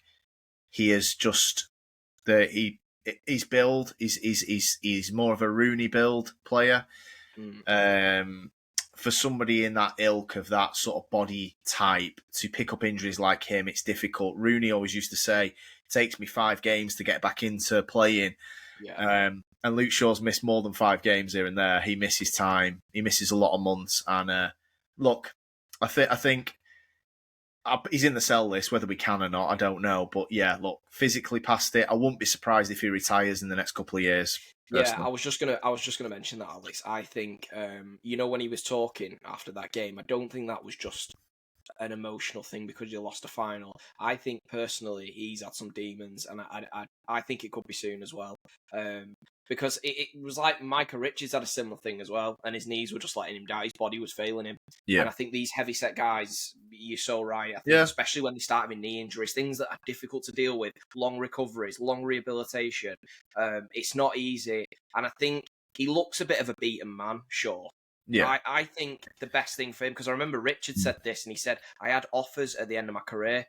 he is just his build. He's more of a Rooney build player. For somebody in that ilk of that sort of body type to pick up injuries like him, it's difficult. Rooney always used to say, "It takes me 5 games to get back into playing." And Luke Shaw's missed more than 5 games here and there. He misses time. He misses a lot of months. And look, I think he's in the sell list. Whether we can or not, I don't know. But look, physically past it. I wouldn't be surprised if he retires in the next couple of years. Yeah, I was just gonna mention that, Alex. I think when he was talking after that game, I don't think that was just an emotional thing because you lost a final. I think personally he's had some demons, and I think it could be soon as well. Because it was like Micah Richards had a similar thing as well, and his knees were just letting him down. His body was failing him. And I think these heavy-set guys, you're so right. I think especially when they start having knee injuries, things that are difficult to deal with, long recoveries, long rehabilitation, it's not easy. And I think he looks a bit of a beaten man, sure. Yeah, I think the best thing for him, because I remember Richard said this, and he said, I had offers at the end of my career,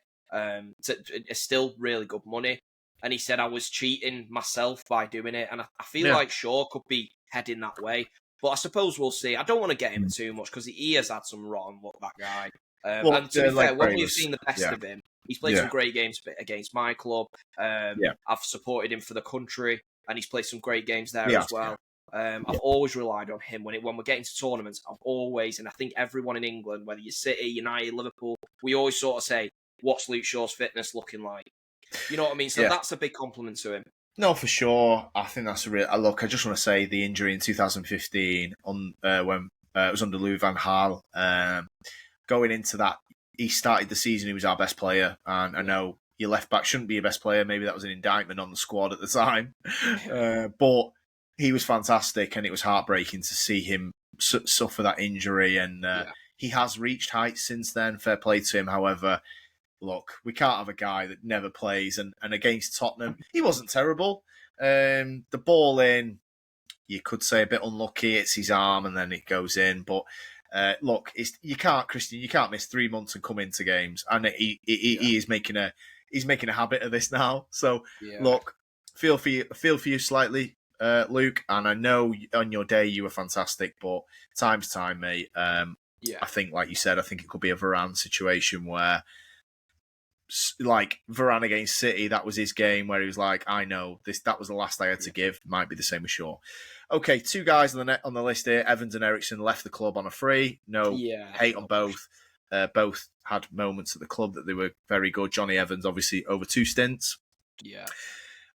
still really good money. And he said, I was cheating myself by doing it. And I feel like Shaw could be heading that way. But I suppose we'll see. I don't want to get him too much because he has had some rotten luck, that guy. And to be fair, when we've seen the best of him, he's played some great games against my club. I've supported him for the country, and he's played some great games there as well. I've always relied on him when we're getting to tournaments. I've always, and I think everyone in England, whether you're City, United, Liverpool, we always sort of say, what's Luke Shaw's fitness looking like? You know what I mean? So that's a big compliment to him. No, for sure. I think that's a real look. I just want to say the injury in 2015 when it was under Louis van Gaal. Going into that, he started the season. He was our best player, and I know your left back shouldn't be your best player. Maybe that was an indictment on the squad at the time, but he was fantastic, and it was heartbreaking to see him suffer that injury. And he has reached heights since then. Fair play to him. However, look, we can't have a guy that never plays. And against Tottenham, he wasn't terrible. The ball in, you could say a bit unlucky. It's his arm and then it goes in. But look, you can't miss 3 months and come into games. And he is making a habit of this now. So look, feel for you slightly, Luke. And I know on your day you were fantastic, but time's time, mate. I think, like you said, I think it could be a Varane situation where, like Varane against City, that was his game where he was like, I know this. That was the last I had to give. Might be the same with Shaw. Okay, 2 guys on the list here. Evans and Eriksson left the club on a free. No hate on both. Both had moments at the club that they were very good. Jonny Evans, obviously, over 2 stints. Yeah.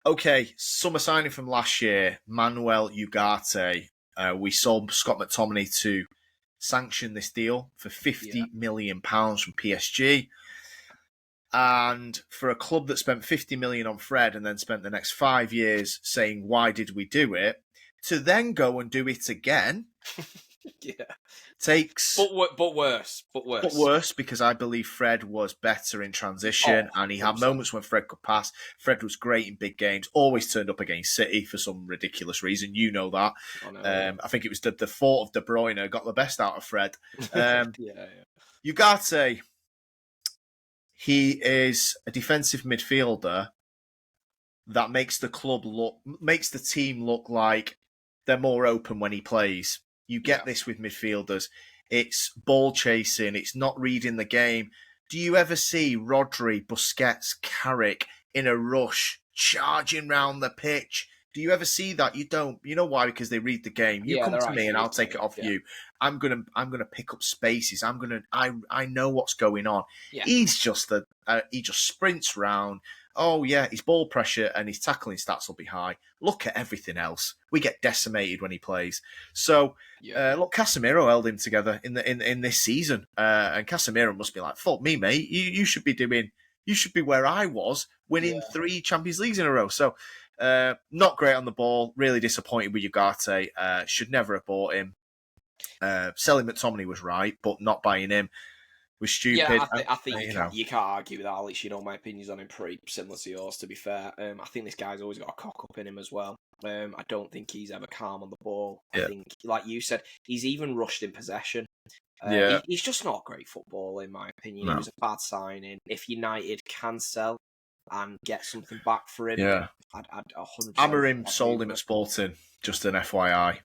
Okay, summer signing from last year, Manuel Ugarte. we sold Scott McTominay to sanction this deal for £50 million from PSG. And for a club that spent 50 million on Fred and then spent the next 5 years saying, why did we do it? To then go and do it again. Takes... But worse. But worse, because I believe Fred was better in transition, and he had moments when Fred could pass. Fred was great in big games, always turned up against City for some ridiculous reason. You know that. I think it was the thought of De Bruyne got the best out of Fred. Ugarte, he is a defensive midfielder that makes the team look like they're more open when he plays. You get this with midfielders. It's ball chasing. It's not reading the game. Do you ever see Rodri, Busquets, Carrick in a rush, charging round the pitch? Do you ever see that? You don't. You know why? Because they read the game. You come to me and I'll take it off you. I'm gonna pick up spaces. I know what's going on. Yeah. He's just he just sprints round. Oh, yeah, his ball pressure and his tackling stats will be high. Look at everything else. We get decimated when he plays. So, look, Casemiro held him together in this season. And Casemiro must be like, fuck me, mate. You should be where I was, winning 3 Champions Leagues in a row. So, not great on the ball. Really disappointed with Ugarte. Should never have bought him. Selling McTominay was right, but not buying him was stupid. Yeah, I think you can't argue with Alex. My opinions on him pretty similar to yours, to be fair. I think this guy's always got a cock up in him as well. I don't think he's ever calm on the ball. I think, like you said, he's even rushed in possession. He's just not great football, in my opinion. No. He was a bad signing. If United can sell and get something back for him, I'd 100%. Amorim sold him at Sporting, just an FYI.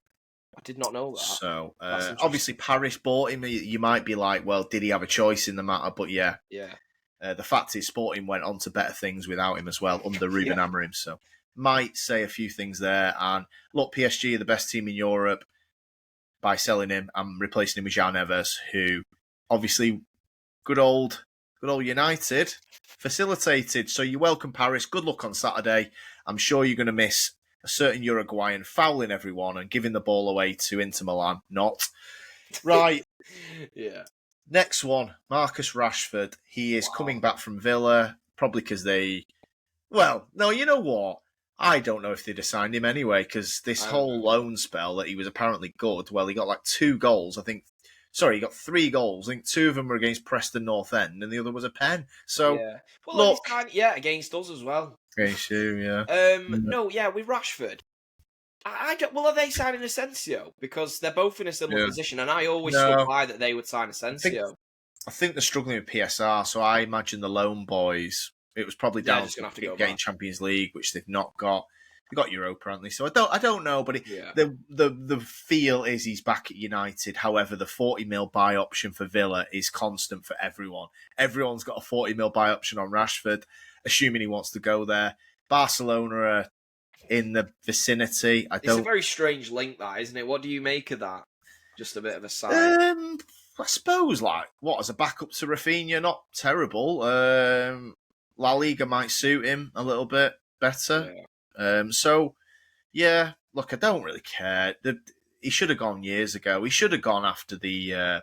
I did not know that. So, obviously, Paris bought him. You might be like, well, did he have a choice in the matter? But the fact is, Sporting went on to better things without him as well, under Ruben Amorim. So, might say a few things there. And look, PSG are the best team in Europe by selling him and replacing him with Jonny Evans, who, obviously, good old United facilitated. So, you're welcome, Paris. Good luck on Saturday. I'm sure you're going to miss a certain Uruguayan fouling everyone and giving the ball away to Inter Milan. Not. Right. Next one, Marcus Rashford. He is coming back from Villa, probably because well, no, you know what? I don't know if they'd have signed him anyway, because this whole loan spell that he was apparently good, well, he got like 2 goals, I think. Sorry, he got 3 goals. I think 2 of them were against Preston North End and the other was a pen. So, look. Against us as well. Against you, with Rashford. I don't. Well, are they signing Asensio? Because they're both in a similar position, and I always stood by that they would sign Asensio. I think they're struggling with PSR, so I imagine the loan boys. It was probably down to getting Champions League, which they've not got. They got Europa, haven't they? So I don't know, but the feel is he's back at United. However, the 40 mil buy option for Villa is constant for everyone. Everyone's got a 40 mil buy option on Rashford, assuming he wants to go there. Barcelona are in the vicinity. It's a very strange link, that, isn't it? What do you make of that? Just a bit of a side. I suppose, as a backup to Rafinha, not terrible. La Liga might suit him a little bit better. Look, I don't really care. He should have gone years ago. He should have gone after the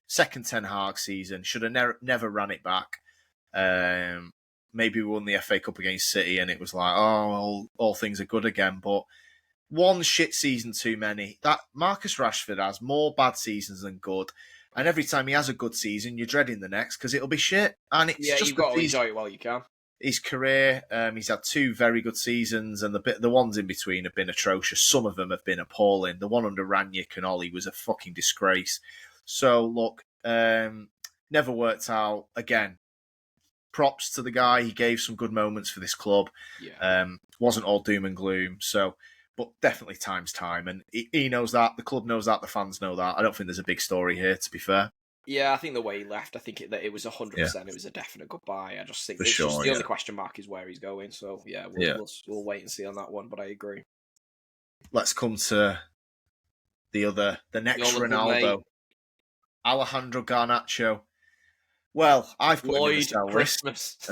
second Ten Hag season. Should have never ran it back. Maybe we won the FA Cup against City and it was like, all things are good again. But one shit season too many. That Marcus Rashford has more bad seasons than good. And every time he has a good season, you're dreading the next because it'll be shit. And it's just you've got to enjoy it while you can. His career, he's had 2 very good seasons, and the ones in between have been atrocious. Some of them have been appalling. The one under Ranić and Ollie was a fucking disgrace. So, look, never worked out. Again, props to the guy. He gave some good moments for this club. Wasn't all doom and gloom. So, but definitely time's time. And he knows that. The club knows that. The fans know that. I don't think there's a big story here, to be fair. Yeah, I think the way he left, I think it was 100%. It was a definite goodbye. I just think the only question mark is where he's going. So, we'll wait and see on that one. But I agree. Let's come to the next Ronaldo. Alejandro Garnacho. Well, I've put him in the sell list.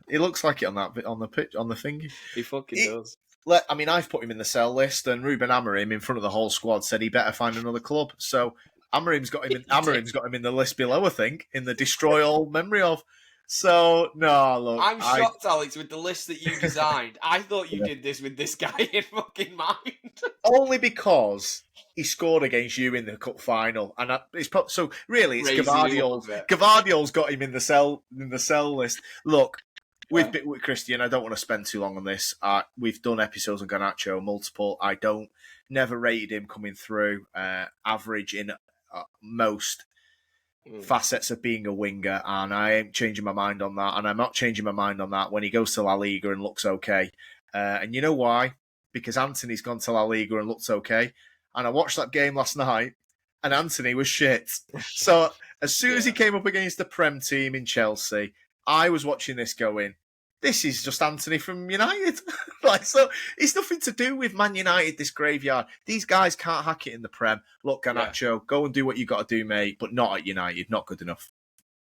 He looks like it on the pitch, on the finger. He fucking does. I've put him in the sell list, and Ruben Amorim, in front of the whole squad, said he better find another club. So Amorim's got him in the list below, I think, in the destroy all memory of. So no, look, I'm shocked, Alex, with the list that you designed. I thought you did this with this guy in fucking mind. Only because he scored against you in the cup final, and it's so really it's Gavardio's got him in the sell list. Look, with Christian, I don't want to spend too long on this. We've done episodes on Garnacho, multiple. I never rated him coming through average in most facets of being a winger, and I ain't changing my mind on that, and I'm not changing my mind on that when he goes to La Liga and looks okay. And you know why? Because Antony's gone to La Liga and looks okay. And I watched that game last night, and Antony was shit. So as soon as he came up against the Prem team in Chelsea, I was watching this going, this is just Antony from United. So it's nothing to do with Man United, this graveyard. These guys can't hack it in the Prem. Look, Garnacho, go and do what you got to do, mate, but not at United. Not good enough.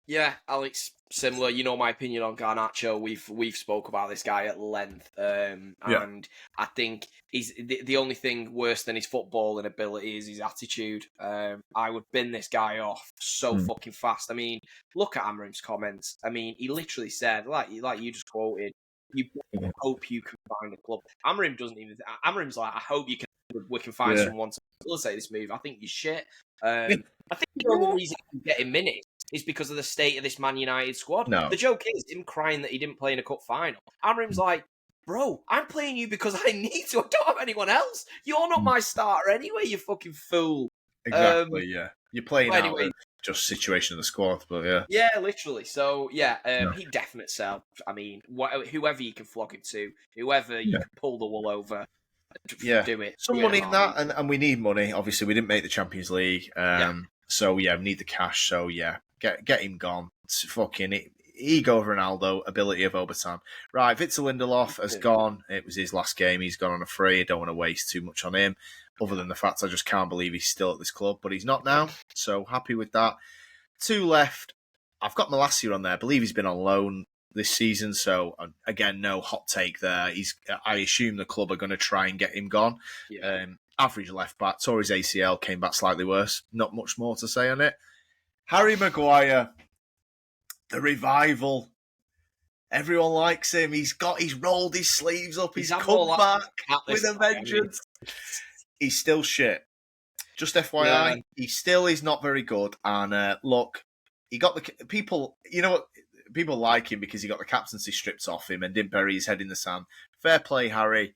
Yeah, Alex, similar. You know my opinion on Garnacho. We've spoke about this guy at length, and I think he's the only thing worse than his footballing ability is his attitude. I would bin this guy off so fucking fast. I mean, look at Amorim's comments. I mean, he literally said, like you just quoted, you hope you can find a club. Amorim doesn't even. Amorim's like, I hope we can find someone to facilitate this move. I think you're shit. I think the only reason he can get him minutes is because of the state of this Man United squad. No. The joke is him crying that he didn't play in a cup final. Amorim's like, bro, I'm playing you because I need to. I don't have anyone else. You're not my starter anyway, you fucking fool. Exactly, yeah. You're playing out of just situation of the squad, but yeah. Yeah, literally. So, he definite sell. I mean, whoever you can flog him to, whoever you can pull the wool over, do it. Some money in that, and we need money. Obviously, we didn't make the Champions League. So, we need the cash. So, get him gone. It's fucking ego of Ronaldo, ability of overtime. Right, Victor Lindelof has gone. It was his last game. He's gone on a free. I don't want to waste too much on him, other than the fact I just can't believe he's still at this club. But he's not now, so happy with that. 2 left. I've got Malacia on there. I believe he's been on loan this season, so again, no hot take there. I assume the club are going to try and get him gone. Average left back, tore his ACL, came back slightly worse. Not much more to say on it. Harry Maguire, the revival. Everyone likes him. He's rolled his sleeves up. He's come back with a vengeance. He's still shit. Just FYI, he still is not very good. And look, he got the people. You know what? People like him because he got the captaincy stripped off him and didn't bury his head in the sand. Fair play, Harry.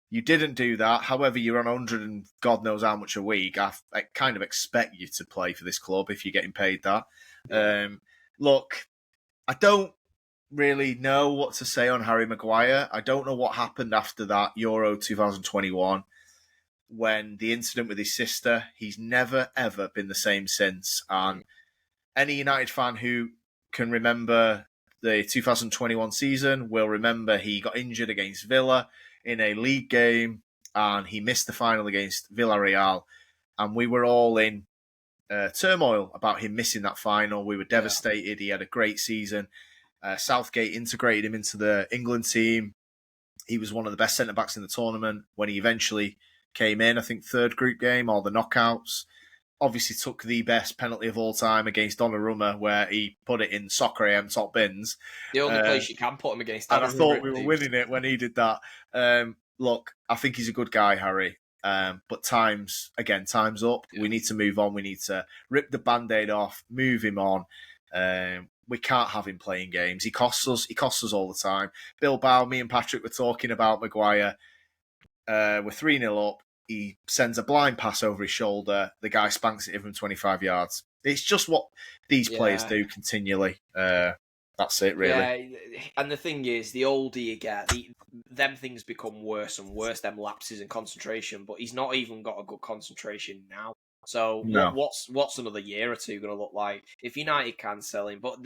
You didn't do that. However, you're on 100 and God knows how much a week. I kind of expect you to play for this club if you're getting paid that. Look, I don't really know what to say on Harry Maguire. I don't know what happened after that Euro 2021 when the incident with his sister. He's never, ever been the same since. And any United fan who can remember the 2021 season will remember he got injured against Villa in a league game and he missed the final against Villarreal. And we were all in turmoil about him missing that final. We were devastated. He had a great season. Southgate integrated him into the England team. He was one of the best centre-backs in the tournament. When he eventually came in, I think 3rd group game or the knockouts, obviously took the best penalty of all time against Donnarumma, where he put it in Soccer AM top bins. The only place you can put him against Donnarumma. And I thought we were winning it when he did that. Look, I think he's a good guy, Harry. But time's up. Yeah. We need to move on. We need to rip the Band-Aid off, move him on. We can't have him playing games. He costs us all the time. Bilbao, me and Patrick were talking about Maguire. We're 3-0 up. He sends a blind pass over his shoulder. The guy spanks it in from 25 yards. It's just what these players do continually. That's it, really. Yeah, and the thing is, the older you get, them things become worse and worse, them lapses in concentration, but he's not even got a good concentration now. So what's another year or two going to look like? If United can sell him, but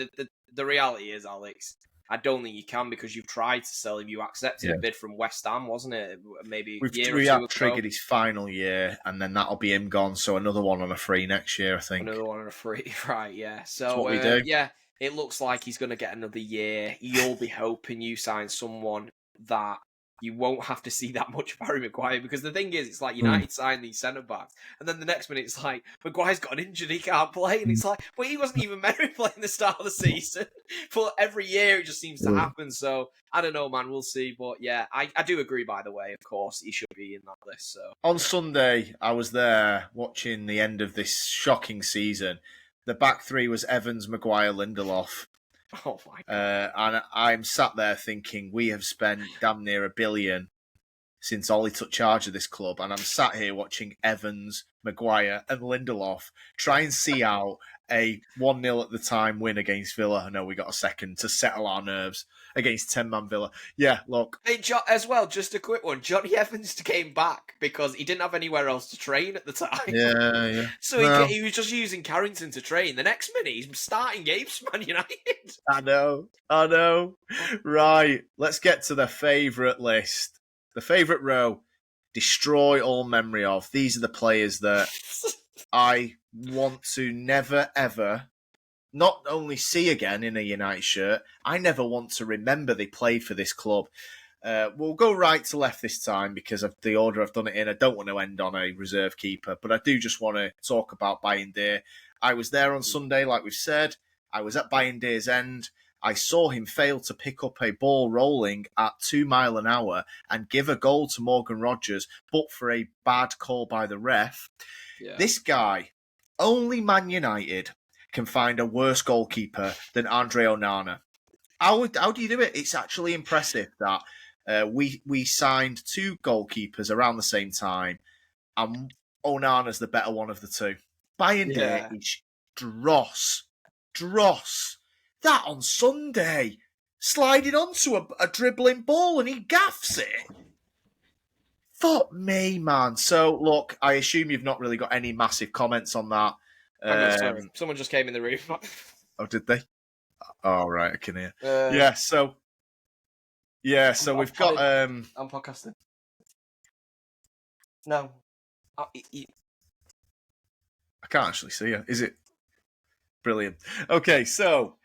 the reality is, Alex, I don't think you can because you've tried to sell him. You accepted a bid from West Ham, wasn't it? Maybe we have triggered his final year, and then that'll be him gone. So another one on a free next year, I think. Another one on a free, right? Yeah. So that's what we do. Yeah, it looks like he's going to get another year. You'll be hoping you sign someone that you won't have to see that much of Harry Maguire, because the thing is, it's like United signed these centre-backs, and then the next minute it's like, Maguire's got an injury, he can't play, and it's like, well, he wasn't even meant to be playing the start of the season, but every year it just seems to happen, so I don't know, man, we'll see, but yeah, I do agree, by the way, of course, he should be in that list, so. On Sunday, I was there watching the end of this shocking season. The back three was Evans, Maguire, Lindelof. Oh my God. And I'm sat there thinking, we have spent damn near $1 billion since Ollie took charge of this club, and I'm sat here watching Evans, Maguire and Lindelof try and see out a 1-0 at the time win against Villa. I know we got a second to settle our nerves against 10-man Villa. Yeah, look. Hey, as well, just a quick one. Jonny Evans came back because he didn't have anywhere else to train at the time. Yeah. So he was just using Carrington to train. The next minute, he's starting games for Man United. I know. Right, let's get to the favourite list. The favourite row. Destroy all memory of. These are the players that I want to never, ever not only see again in a United shirt, I never want to remember they played for this club. We'll go right to left this time because of the order I've done it in. I don't want to end on a reserve keeper, but I do just want to talk about Bayindir. I was there on Sunday, like we've said. I was at Bayindir's end. I saw him fail to pick up a ball rolling at 2 miles an hour and give a goal to Morgan Rogers, but for a bad call by the ref. Yeah. This guy, only Man United can find a worse goalkeeper than Andre Onana. How do you do it? It's actually impressive that we signed 2 goalkeepers around the same time, and Onana's the better one of the 2. Bayindir is dross. That on Sunday, sliding onto a dribbling ball and he gaffs it. Fuck me, man. So, look, I assume you've not really got any massive comments on that. Sorry. Someone just came in the room. Oh, did they? Oh, right, I can hear. So we've got... I'm podcasting. No. I can't actually see you. Is it? Brilliant. Okay, so...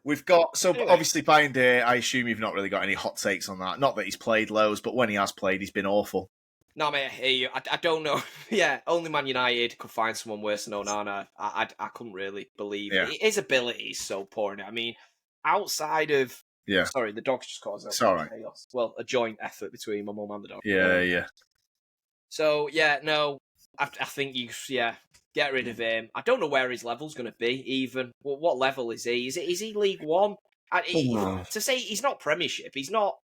We've got, obviously Bayindir, I assume you've not really got any hot takes on that. Not that he's played loads, but when he has played, he's been awful. No, mate, I hear you. I don't know. Yeah, only Man United could find someone worse than Onana. I couldn't really believe it. His ability is so poor. I mean, outside of... Yeah. Sorry, the dog's just caused it's all right. chaos. Well, a joint effort between my mum and the dog. Yeah. So, I think you... Yeah. Get rid of him. I don't know where his level's going to be, even. Well, what level is he? Is he League One? To say he's not Premiership, he's not...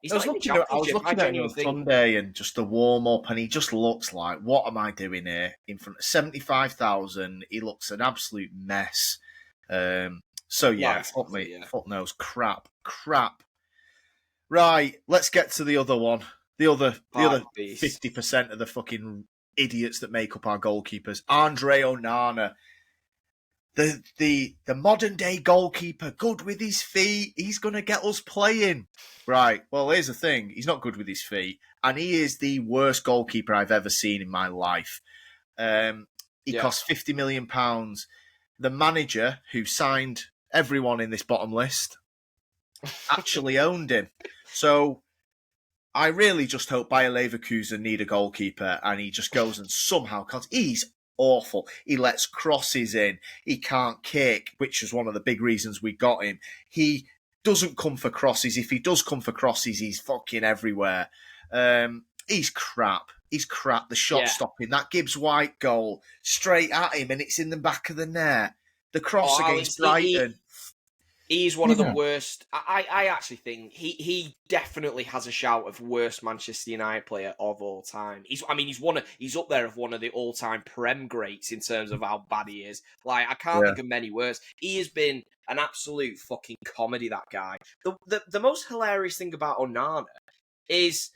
I was looking at him on Sunday and just the warm-up, and he just looks like, what am I doing here? In front of 75,000, he looks an absolute mess. Fuck knows. Crap. Right, let's get to the other one. The other 50% of the fucking... idiots that make up our goalkeepers. Andre Onana, the modern day goalkeeper, good with his feet. He's going to get us playing. Right. Well, here's the thing. He's not good with his feet, and he is the worst goalkeeper I've ever seen in my life. He cost £50 million. The manager who signed everyone in this bottom list actually owned him. So I really just hope Bayer Leverkusen need a goalkeeper and he just goes and somehow can't. He's awful. He lets crosses in. He can't kick, which is one of the big reasons we got him. He doesn't come for crosses. If he does come for crosses, he's fucking everywhere. He's crap. The shot stopping. That Gibbs White goal, straight at him and it's in the back of the net. The cross against Brighton. He's one of the worst. I actually think he definitely has a shout of worst Manchester United player of all time. He's up there of one of the all-time Prem greats in terms of how bad he is. Like, I can't think of many worse. He has been an absolute fucking comedy, that guy. The most hilarious thing about Onana is,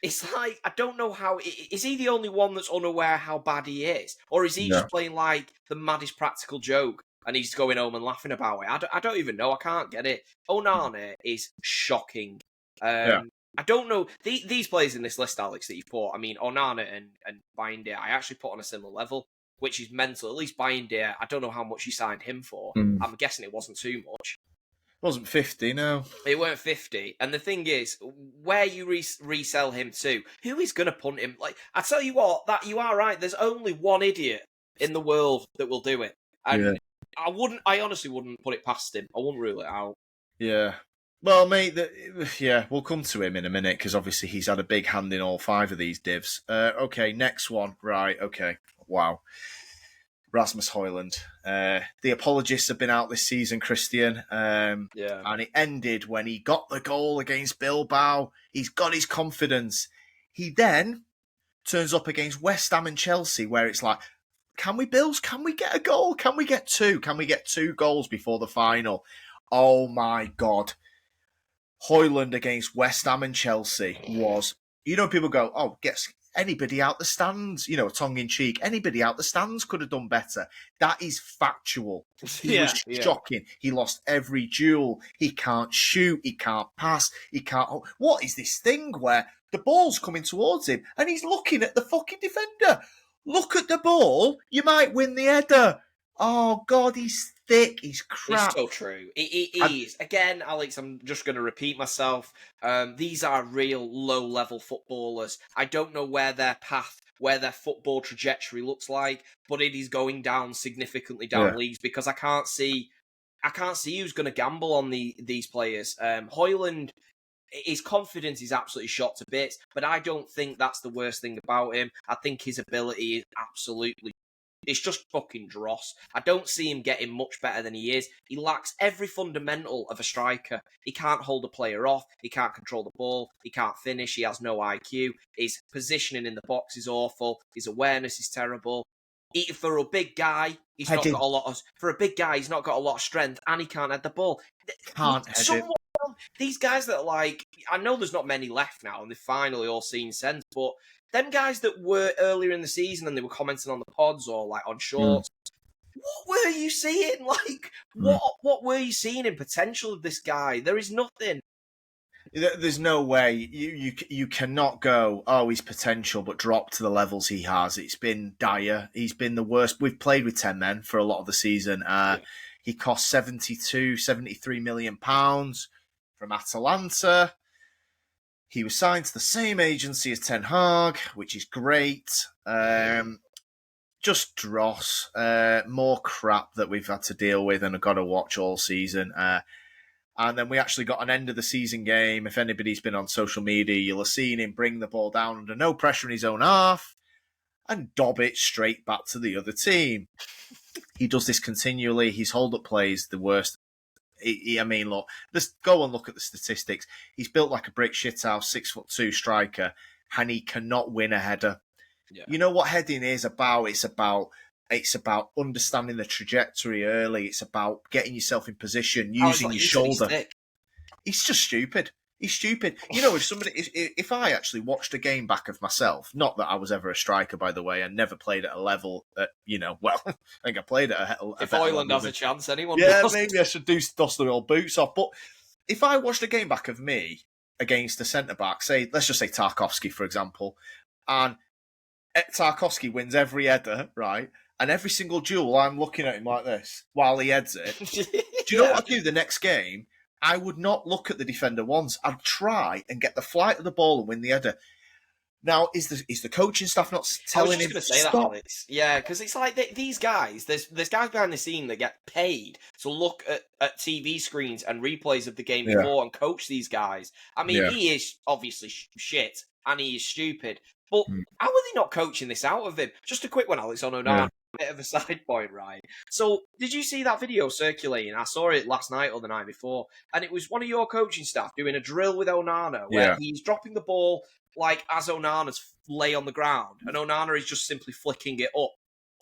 it's like, I don't know how... Is he the only one that's unaware how bad he is? Or is he just playing like the maddest practical joke? And he's going home and laughing about it. I don't even know. I can't get it. Onana is shocking. I don't know. These players in this list, Alex, that you've put, I mean, Onana and Bayindir, I actually put on a similar level, which is mental. At least Bayindir, I don't know how much you signed him for. I'm guessing it wasn't too much. Wasn't 50, no. It weren't 50. And the thing is, where you resell him to, who is going to punt him? Like, I tell you what, that you are right. There's only one idiot in the world that will do it. And I honestly wouldn't put it past him. I wouldn't rule it out. Yeah. Well, mate, we'll come to him in a minute because obviously he's had a big hand in all 5 of these divs. Okay, next one. Right, okay. Wow. Rasmus Hojlund. The apologists have been out this season, Christian. And it ended when he got the goal against Bilbao. He's got his confidence. He then turns up against West Ham and Chelsea where it's like, can we, Bills? Can we get a goal? Can we get 2? Can we get 2 goals before the final? Oh, my God. Hojlund against West Ham and Chelsea was, people go, oh, gets anybody out the stands, tongue-in-cheek, anybody out the stands could have done better. That is factual. He was shocking. He lost every duel. He can't shoot. He can't pass. He can't... What is this thing where the ball's coming towards him and he's looking at the fucking defender? Look at the ball. You might win the header. Oh, God, he's thick. He's crap. It's so true. It is. Again, Alex, I'm just going to repeat myself. These are real low-level footballers. I don't know where their path, where their football trajectory looks like, but it is going down significantly down leagues because I can't see who's going to gamble on these players. Hojlund, his confidence is absolutely shot to bits, but I don't think that's the worst thing about him. I think his ability is absolutely... It's just fucking dross. I don't see him getting much better than he is. He lacks every fundamental of a striker. He can't hold a player off. He can't control the ball. He can't finish. He has no IQ. His positioning in the box is awful. His awareness is terrible. For a big guy, he's not got a lot of strength, and he can't head the ball. Can't head it. These guys that are like, I know there's not many left now, and they've finally all seen sense, but them guys that were earlier in the season and they were commenting on the pods or like on shorts, what were you seeing? Like, what were you seeing in potential of this guy? There is nothing. There's no way you cannot go, oh, he's potential, but drop to the levels he has. It's been dire. He's been the worst. We've played with 10 men for a lot of the season. He cost 73 million pounds from Atalanta. He was signed to the same agency as Ten Hag, which is great. Just dross. More crap that we've had to deal with and have got to watch all season. And then we actually got an end of the season game. If anybody's been on social media, you'll have seen him bring the ball down under no pressure in his own half and dob it straight back to the other team. He does this continually. His hold-up play is the worst. Look, let's go and look at the statistics. He's built like a brick shithouse, 6'2" striker, and he cannot win a header. Yeah. You know what heading is about? It's about understanding the trajectory early. It's about getting yourself in position, using your shoulder. He's just stupid. He's stupid. If I actually watched a game back of myself, not that I was ever a striker, by the way, I never played at a level that, I think I played at a if Hojlund has a chance, anyone does. Maybe I should dust the old boots off. But if I watched a game back of me against a centre-back, let's just say Tarkowski, for example, and Tarkowski wins every header, right? And every single duel, I'm looking at him like this while he heads it. Do you know what I do the next game? I would not look at the defender once. I'd try and get the flight of the ball and win the header. Now, is the coaching staff not telling him to stop? That, Alex. Yeah, because it's like these guys, there's guys behind the scene that get paid to look at TV screens and replays of the game before and coach these guys. I mean, he is obviously shit and he is stupid. But how are they not coaching this out of him? Just a quick one, Alex, on Onana. Yeah. Bit of a side point, right? So, did you see that video circulating? I saw it last night or the night before, and it was one of your coaching staff doing a drill with Onana, where he's dropping the ball like as Onana's lay on the ground, and Onana is just simply flicking it up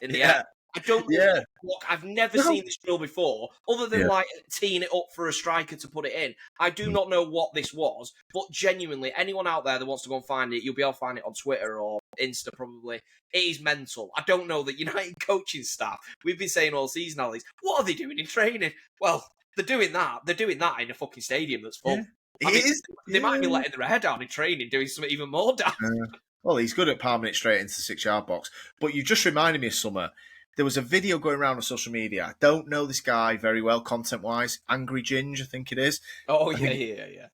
in the air. I don't look, I've never seen this drill before, other than like teeing it up for a striker to put it in. I do not know what this was, but genuinely, anyone out there that wants to go and find it, you'll be able to find it on Twitter or Insta probably. It is mental. I don't know that United coaching staff, we've been saying all season, Alex, what are they doing in training? Well, they're doing that. They're doing that in a fucking stadium that's full. They might be letting their hair down in training, doing something even more damn. Well, he's good at palming it straight into the 6-yard box. But you just reminded me of summer. there was a video going around on social media. I don't know this guy very well, content-wise. Angry Ginge, I think it is. Oh, yeah.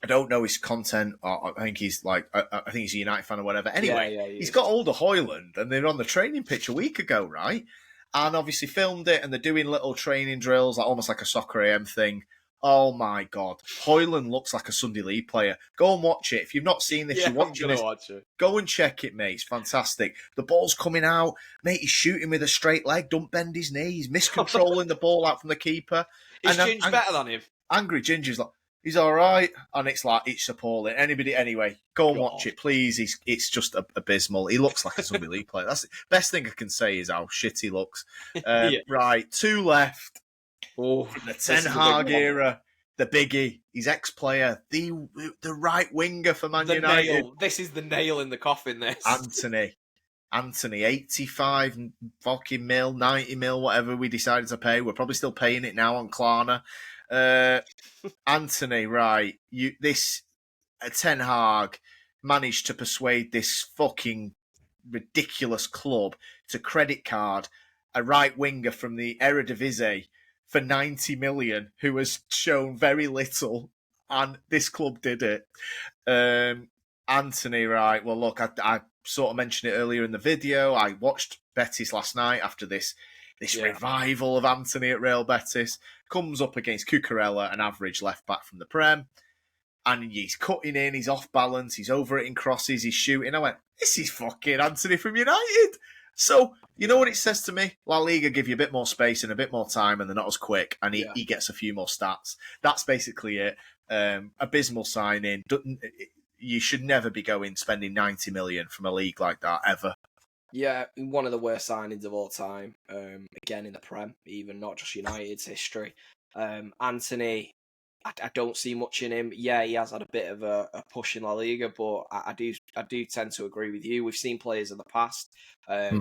I don't know his content. I think he's like, I think he's a United fan or whatever. Anyway, he's got older Hojlund, and they're on the training pitch a week ago, right? And obviously filmed it, and they're doing little training drills, like almost like a Soccer AM thing. Oh my God, Hojlund looks like a Sunday League player. Go and watch it. If you've not seen this, you're watching this. Watch it. Go and check it, mate. It's fantastic. The ball's coming out, mate. He's shooting with a straight leg. Don't bend his knee. He's miscontrolling the ball out from the keeper. Is Ginge better than him? Angry Ginger's like, he's all right, and it's like it's appalling. Anyway, go and watch it, please. It's just abysmal. He looks like a Sunday League player. That's the best thing I can say is how shit he looks. Right, 2 left. Oh, from the Ten Hag era, the biggie. He's ex-player, the right winger for Man United. Nail. This is the nail in the coffin. This Antony, 85 fucking mil, 90 mil, whatever we decided to pay. We're probably still paying it now on Klarna. Antony, right? Ten Hag managed to persuade this fucking ridiculous club to credit card a right winger from the Eredivisie for 90 million, who has shown very little, and this club did it. Antony, right? Well, look, I sort of mentioned it earlier in the video. I watched Betis last night after this revival of Antony at Real Betis. Comes up against Cucurella, an average left back from the Prem, and he's cutting in, he's off balance, he's over it in crosses, he's shooting. I went, this is fucking Antony from United. So, you know what it says to me? La Liga give you a bit more space and a bit more time, and they're not as quick, and he gets a few more stats. That's basically it. Abysmal signing. You should never be spending 90 million from a league like that, ever. Yeah, one of the worst signings of all time. Again, in the Prem, even not just United's history. Antony, I don't see much in him. Yeah, he has had a bit of a push in La Liga, but I do tend to agree with you. We've seen players in the past.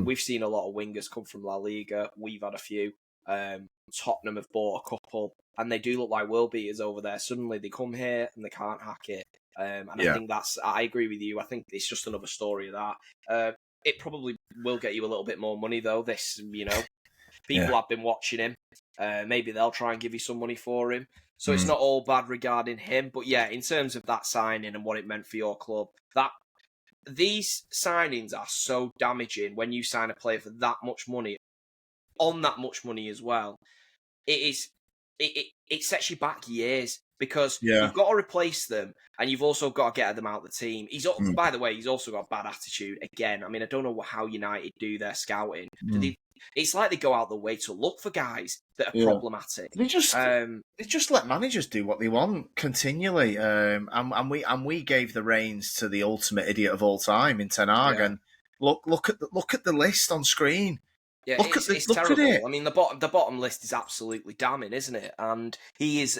We've seen a lot of wingers come from La Liga. We've had a few. Tottenham have bought a couple, and they do look like world beaters over there. Suddenly they come here and they can't hack it. I think I agree with you. I think it's just another story of that. It probably will get you a little bit more money, though. People have been watching him. Maybe they'll try and give you some money for him. So it's not all bad regarding him. But yeah, in terms of that signing and what it meant for your club, these signings are so damaging when you sign a player for that much money, on that much money as well. It sets you back years. Because you've got to replace them, and you've also got to get them out of the team. By the way, he's also got a bad attitude. Again, I mean, I don't know how United do their scouting. It's like they go out the way to look for guys that are problematic. They just let managers do what they want continually. And we gave the reins to the ultimate idiot of all time in Ten Hag. And look at the list on screen. Yeah, it's terrible. At it. I mean, the bottom list is absolutely damning, isn't it? And he is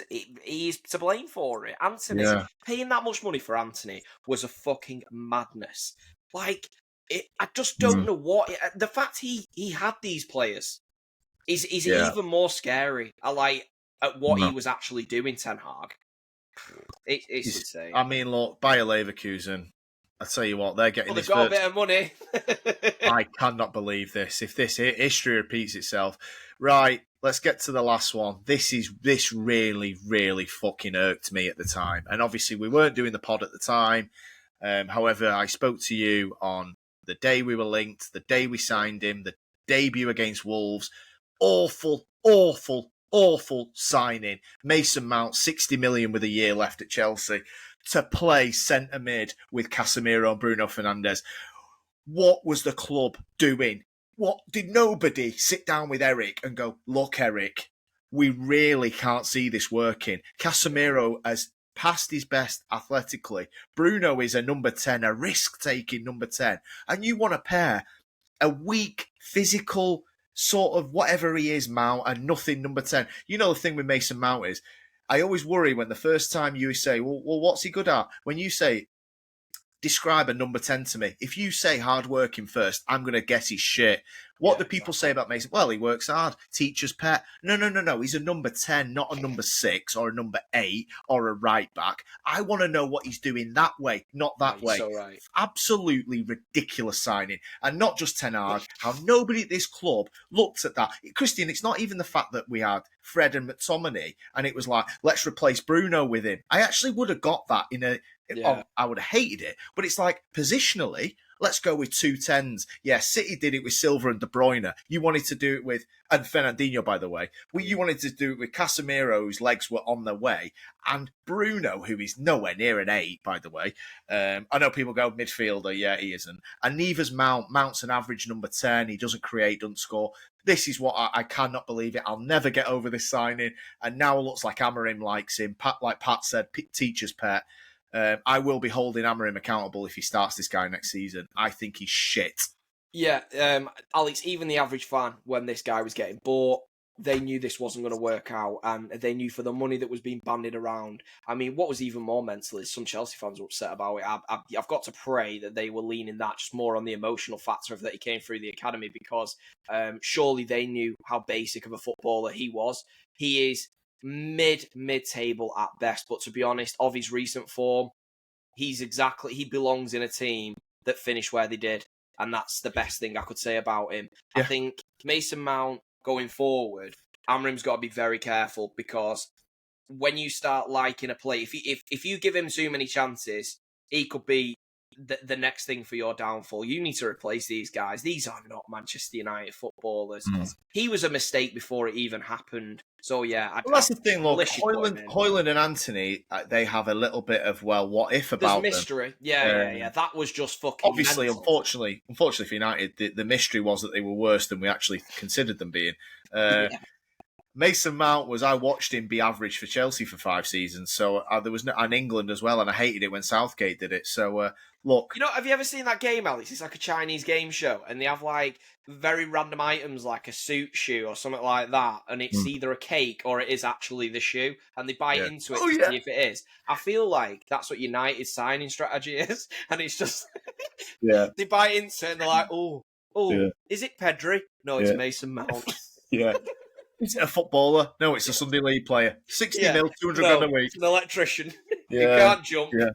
to blame for it. Antony, paying that much money for Antony was a fucking madness. Like, I just don't know what... The fact he had these players is even more scary. At what he was actually doing, Ten Hag. It's insane. I mean, look, Bayer Leverkusen... I tell you what, they're getting they've got a bit of money. I cannot believe this. If this history repeats itself. Right, let's get to the last one. This really, really fucking irked me at the time. And obviously we weren't doing the pod at the time. However, I spoke to you on the day we were linked, the day we signed him, the debut against Wolves. Awful, awful, awful signing. Mason Mount, 60 million with a year left at Chelsea, to play centre mid with Casemiro and Bruno Fernandes. What was the club doing? What did nobody sit down with Eric and go, look, Eric, we really can't see this working. Casemiro has passed his best athletically. Bruno is a number 10, a risk-taking number 10. And you want to pair a weak, physical, sort of whatever he is, Mount, and nothing number 10. You know the thing with Mason Mount is, I always worry when the first time you say, well, what's he good at? When you say, describe a number 10 to me. If you say hard working first, I'm going to guess he's shit. What do people say about Mason? Well, he works hard. Teacher's pet. No. He's a number 10, not a number 6 or a number 8 or a right back. I want to know what he's doing that way, not that way. So right. Absolutely ridiculous signing. And not just Ten Hag, how nobody at this club looked at that. Christian, it's not even the fact that we had Fred and McTominay and it was like, let's replace Bruno with him. I actually would have got that I would have hated it. But it's like, positionally, let's go with 2 10s. Yeah, City did it with Silva and De Bruyne. You wanted to do it with, and Fernandinho, by the way. You wanted to do it with Casemiro, whose legs were on their way, and Bruno, who is nowhere near an 8, by the way. I know people go midfielder. Yeah, he isn't. And neither's Mount. Mount's an average number 10. He doesn't create, doesn't score. This is what I cannot believe it. I'll never get over this signing. And now it looks like Amorim likes him. Like Pat said, teacher's pet. I will be holding Amorim accountable if he starts this guy next season. I think he's shit. Yeah, Alex, even the average fan, when this guy was getting bought, they knew this wasn't going to work out, and they knew for the money that was being bandied around. I mean, what was even more mental is some Chelsea fans were upset about it. I've got to pray that they were leaning that just more on the emotional factor of that he came through the academy, because surely they knew how basic of a footballer he was. He is mid-table at best, but to be honest, of his recent form, he belongs in a team that finished where they did, and that's the best thing I could say about him. Yeah. I think Mason Mount, going forward, Amorim's got to be very careful, because when you start liking a play, if you give him too many chances, he could be the next thing for your downfall. You need to replace these guys. These are not Manchester United footballers. He was a mistake before it even happened. So yeah, that's the thing. Look, Hojlund and Antony, they have a little bit of what if about There's mystery. Them. Yeah. That was just fucking. Obviously, unfortunately for United, the mystery was that they were worse than we actually considered them being. Mason Mount I watched him be average for Chelsea for 5 seasons. So there was in England as well, and I hated it when Southgate did it. So look, have you ever seen that game, Alex? It's like a Chinese game show, and they have like very random items like a suit shoe or something like that, and it's either a cake or it is actually the shoe, and they bite into it to see if it is. I feel like that's what United's signing strategy is, and it's just they bite into it and they're like, is it Pedri? No, it's Mason Mount. Yeah. Is it a footballer? No, it's a Sunday League player. 60 mil, 200 grand a week. It's an electrician. You can't jump. Yeah.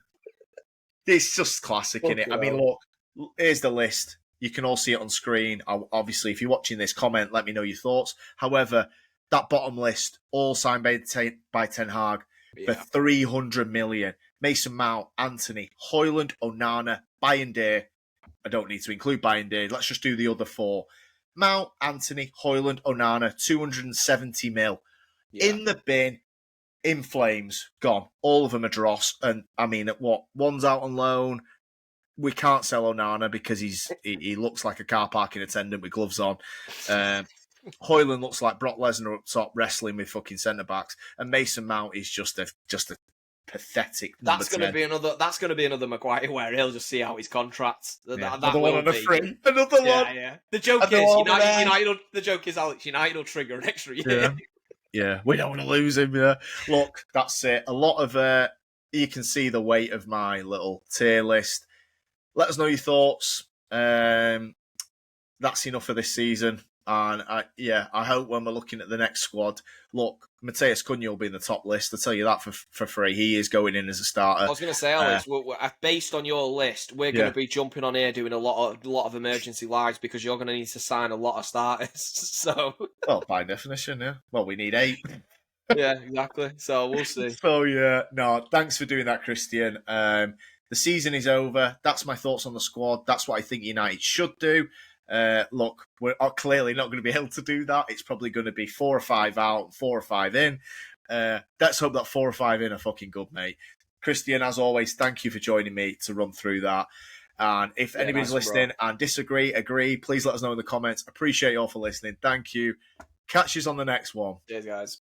It's just classic, innit? I mean, look, here's the list. You can all see it on screen. Obviously, if you're watching this, comment, let me know your thoughts. However, that bottom list, all signed by Ten Hag for 300 million. Mason Mount, Antony, Hojlund, Onana, Bayindir. I don't need to include Bayindir. Let's just do the other 4. Mount, Antony, Hojlund, Onana, 270 mil. In the bin, in flames, gone. All of them are dross. And I mean, one's out on loan. We can't sell Onana because he looks like a car parking attendant with gloves on. Hojlund looks like Brock Lesnar up top wrestling with fucking centre backs, and Mason Mount is just a pathetic. That's going to be another Maguire where he'll just see out his contract. Another one on a free. Another one. Yeah. The joke is United. The joke is Alex. United will trigger an extra year. Yeah. We don't want to lose him. Yeah. Look, that's it. A lot of you can see the weight of my little tier list. Let us know your thoughts. That's enough for this season. And I hope when we're looking at the next squad, look, Matheus Cunha will be in the top list. I'll tell you that for free. He is going in as a starter. I was going to say, Alex, based on your list, we're going to be jumping on here doing a lot of emergency lives because you're going to need to sign a lot of starters. So, well, by definition, yeah. Well, we need 8. Yeah, exactly. So we'll see. So thanks for doing that, Christian. The season is over. That's my thoughts on the squad. That's what I think United should do. Look, we're clearly not going to be able to do that. It's probably going to be 4 or 5 out, 4 or 5 in. Let's hope that 4 or 5 in are fucking good, mate. Christian, as always, thank you for joining me to run through that. And if anybody's listening and disagree, agree, please let us know in the comments. Appreciate you all for listening. Thank you. Catch you on the next one. Cheers, guys.